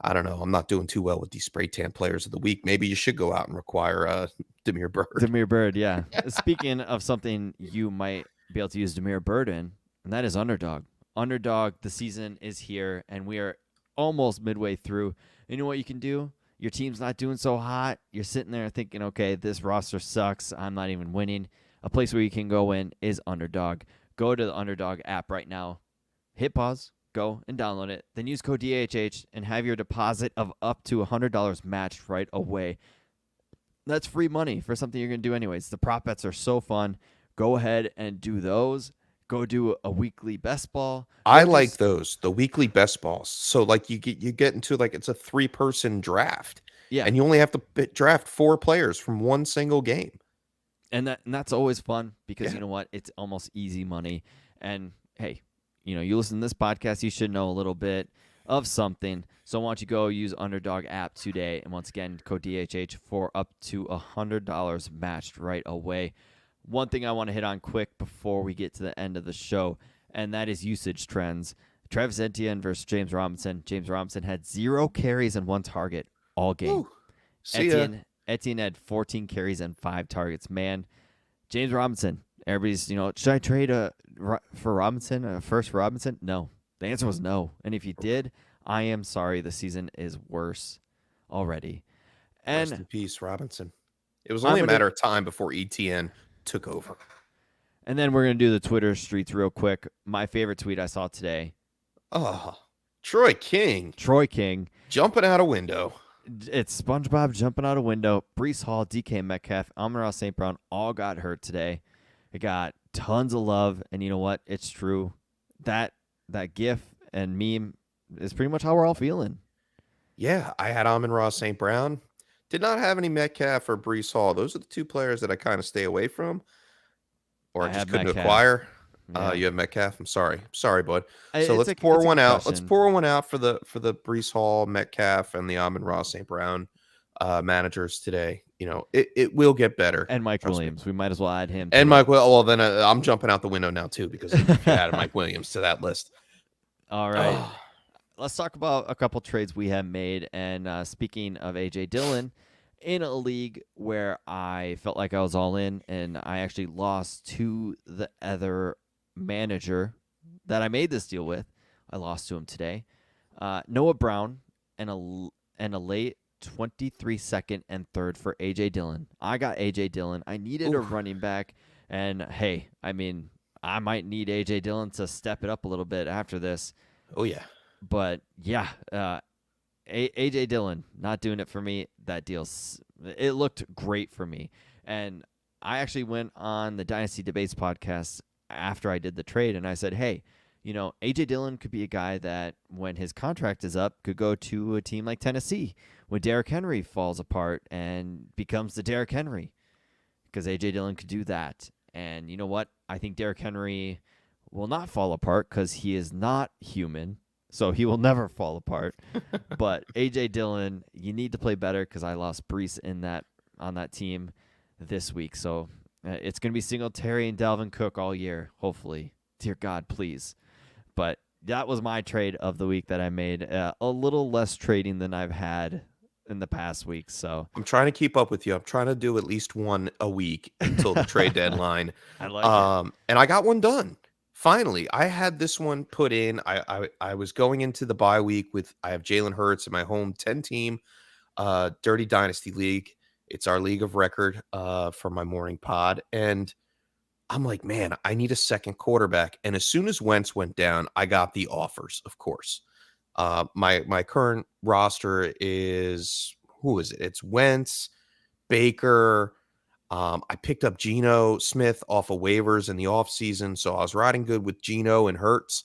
I don't know. I'm not doing too well with these spray tan players of the week. Maybe you should go out and require Damiere Byrd. Damiere Byrd, yeah. Speaking of something you might be able to use Damiere Byrd in, and that is Underdog. Underdog, the season is here, and we are almost midway through. You know what you can do? Your team's not doing so hot. You're sitting there thinking, okay, this roster sucks. I'm not even winning. A place where you can go in is Underdog. Go to the Underdog app right now. Hit pause. Go and download it. Then use code DHH and have your deposit of up to $100 matched right away. That's free money for something you're going to do anyways. The prop bets are so fun. Go ahead and do those. go do a weekly best ball. I Go like just those, the weekly best balls. So like you get into like it's a 3-person draft yeah, and you only have to draft 4 players from one single game. and that's always fun because Yeah. you know what? It's almost easy money. And hey, you listen to this podcast, you should know a little bit of something. So why don't you go use Underdog app today? And once again, code DHH for up to $100 matched right away. One thing I want to hit on quick before we get to the end of the show, and that is usage trends. Travis Etienne versus James Robinson. James Robinson had 0 carries and 1 target all game. Woo. See ya. Etienne had 14 carries and 5 targets. Man, James Robinson. Everybody's, should I trade for Robinson, a first for Robinson? No. The answer was no. And if you did, I am sorry. The season is worse already. Rest in And peace, Robinson. It was I'm only a gonna, matter of time before ETN took over. and then we're gonna do the Twitter streets real quick. My favorite tweet I saw today: Oh, Troy King Troy King. jumping out a window. It's SpongeBob jumping out a window. Brees Hall, DK Metcalf, Amon-Ra St. Brown all got hurt today. It got tons of love, and you know what? It's true. That GIF and meme is pretty much how we're all feeling. Yeah, I had Amon-Ra St. Brown. Did not have any Metcalf or Brees Hall. Those are the 2 players that I kind of stay away from, or I just have couldn't Metcalf. acquire. Yeah. You have Metcalf. I'm sorry, bud. So It's let's a pour one out. Let's concussion. pour one out for the Brees Hall, Metcalf, and the Amon-Ra St. Brown managers today. It will get better. And Mike Trust me. Williams. We might as well add him. And too. Mike, well, then I'm jumping out the window now too because if you added Mike Williams to that list. All right. Oh, Let's talk about a couple trades we have made. And speaking of A.J. Dillon, in a league where I felt like I was all in and I actually lost to the other manager that I made this deal with, I lost to him today. Noah Brown and a late 23 second and third for A.J. Dillon. I got A.J. Dillon. I needed a running back. And hey, I mean, I might need A.J. Dillon to step it up a little bit after this. oh yeah. But yeah, A.J. Dillon not doing it for me. That deal, it looked great for me. And I actually went on the Dynasty Debates podcast after I did the trade, and I said, hey, A.J. Dillon could be a guy that when his contract is up could go to a team like Tennessee when Derrick Henry falls apart and becomes the Derrick Henry, because A.J. Dillon could do that. And you know what? I think Derrick Henry will not fall apart because he is not human. So he will never fall apart. But A.J. Dillon, you need to play better because I lost Brees on that team this week. So it's going to be Singletary and Dalvin Cook all year, hopefully. Dear God, please. But that was my trade of the week that I made. A little less trading than I've had in the past week. So I'm trying to keep up with you. I'm trying to do at least one a week until the trade deadline. I like it. And I got one done. Finally, I had this one put in. I was going into the bye week I have Jalen Hurts in my home 10 team Dirty Dynasty League. It's our league of record for my morning pod. And I'm like, man, I need a second quarterback. And as soon as Wentz went down, I got the offers, of course. My current roster is, who is it? It's Wentz, Baker. I picked up Geno Smith off of waivers in the offseason, so I was riding good with Geno and Hurts.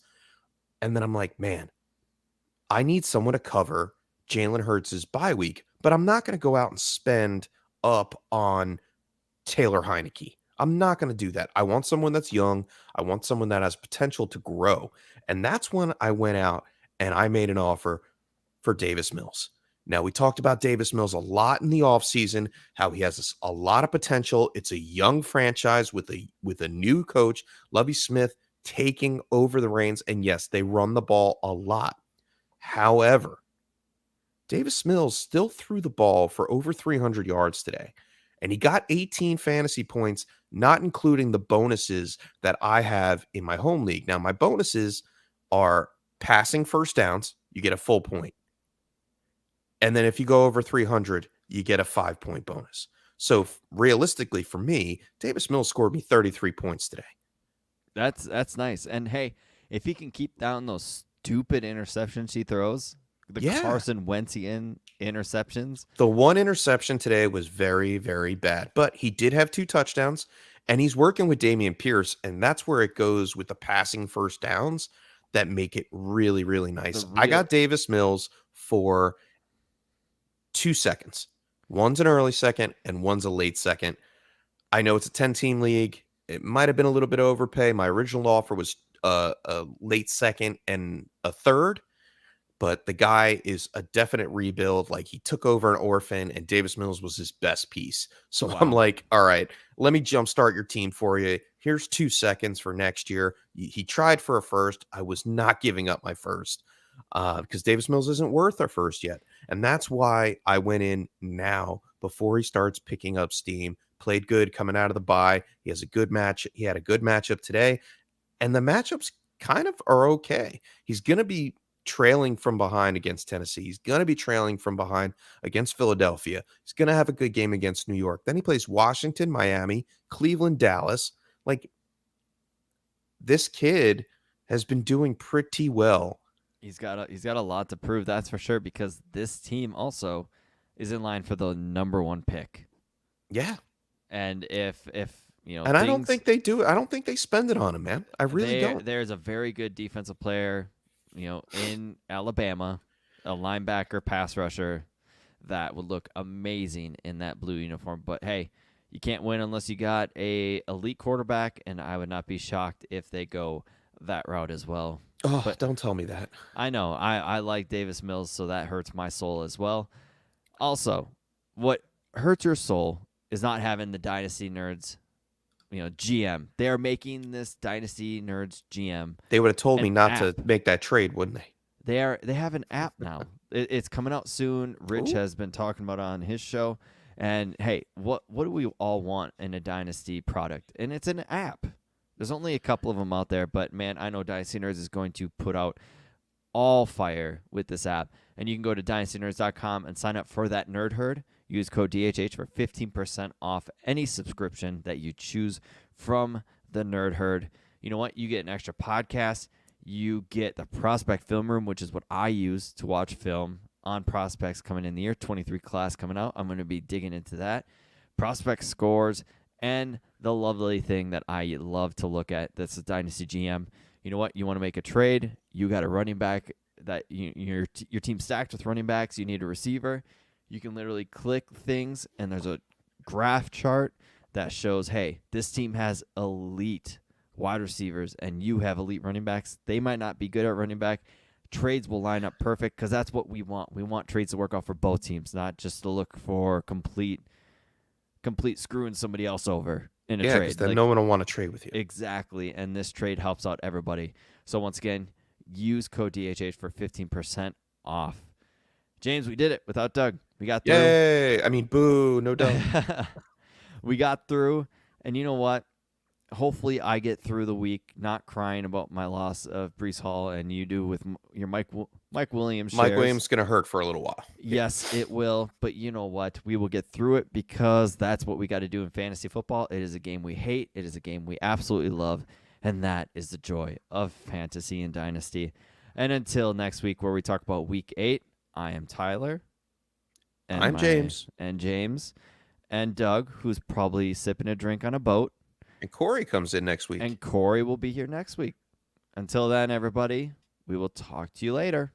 And then I'm like, man, I need someone to cover Jalen Hurts' bye week, but I'm not going to go out and spend up on Taylor Heineke. I'm not going to do that. I want someone that's young. I want someone that has potential to grow. And that's when I went out and I made an offer for Davis Mills. Now, we talked about Davis Mills a lot in the offseason, how he has a lot of potential. It's a young franchise with a new coach, Lovie Smith, taking over the reins. And yes, they run the ball a lot. However, Davis Mills still threw the ball for over 300 yards today. And he got 18 fantasy points, not including the bonuses that I have in my home league. Now, my bonuses are passing first downs, you get a full point. And then if you go over 300, you get a 5-point bonus. So realistically for me, Davis Mills scored me 33 points today. That's nice. And hey, if he can keep down those stupid interceptions he throws, the Carson Wentzian interceptions. The one interception today was very, very bad, but he did have 2 touchdowns. And he's working with Damian Pierce, and that's where it goes with the passing first downs that make it really, really The nice. I real got Davis Mills for 2 seconds. One's an early second and one's a late second. I know it's a 10-team league. It might have been a little bit of overpay. My original offer was a late second and a third, but the guy is a definite rebuild. Like, he took over an orphan, and Davis Mills was his best piece. So I'm Wow. like, all right, let me jumpstart your team for you. Here's 2 seconds for next year. He tried for a first. I was not giving up my first because Davis Mills isn't worth our first yet. And that's why I went in now before he starts picking up steam. Played good coming out of the bye. He has a good match. He had a good matchup today, and the matchups kind of are okay. He's going to be trailing from behind against Tennessee. He's going to be trailing from behind against Philadelphia. He's going to have a good game against New York. Then he plays Washington, Miami, Cleveland, Dallas. Like, this kid has been doing pretty well. He's got a lot to prove, that's for sure, because this team also is in line for the number 1 pick. Yeah. And if and I don't think they do it. I don't think they spend it on him, man. I really don't. There's a very good defensive player, in Alabama, a linebacker, pass rusher that would look amazing in that blue uniform. But hey, you can't win unless you got a elite quarterback, and I would not be shocked if they go that route as well. Oh, But don't tell me that. I know I like Davis Mills, so that hurts my soul as well. Also, what hurts your soul is not having the Dynasty Nerds, GM. They are making this Dynasty Nerds GM. They would have told me An not app. to make that trade, wouldn't they? They have an app now. It's coming out soon. Rich Ooh. has been talking about it on his show. And hey, what do we all want in a Dynasty product? And it's an app. There's only a couple of them out there, but man, I know Dynasty Nerds is going to put out all fire with this app. And you can go to dynastynerds.com and sign up for that Nerd Herd. Use code DHH for 15% off any subscription that you choose from the Nerd Herd. You know what? You get an extra podcast. You get the Prospect Film Room, which is what I use to watch film on prospects coming in the year. 23 class coming out. I'm going to be digging into that. Prospect scores, and the lovely thing that I love to look at, that's a Dynasty GM. You know what? You want to make a trade. You got a running back that your team's stacked with running backs. You need a receiver. You can literally click things, and there's a graph chart that shows, hey, this team has elite wide receivers, and you have elite running backs. They might not be good at running back. Trades will line up perfect because that's what we want. We want trades to work out for both teams, not just to look for complete screwing somebody else over in a Yeah, trade. because then no one will want to trade with you. Exactly, and this trade helps out everybody. So once again, use code DHH for 15% off. James, we did it without Doug. We got through. Yay! I mean, boo, no doubt. We got through, and you know what? Hopefully I get through the week not crying about my loss of Breece Hall, and you do with your Mike Williams shares. Mike Williams is going to hurt for a little while. Yes, it will. But you know what? We will get through it because that's what we got to do in fantasy football. It is a game we hate. It is a game we absolutely love. And that is the joy of fantasy and dynasty. And until next week where we talk about week 8, I am Tyler. And I'm James. And James. And Doug, who's probably sipping a drink on a boat. And Corey comes in next week. And Corey will be here next week. Until then, everybody, we will talk to you later.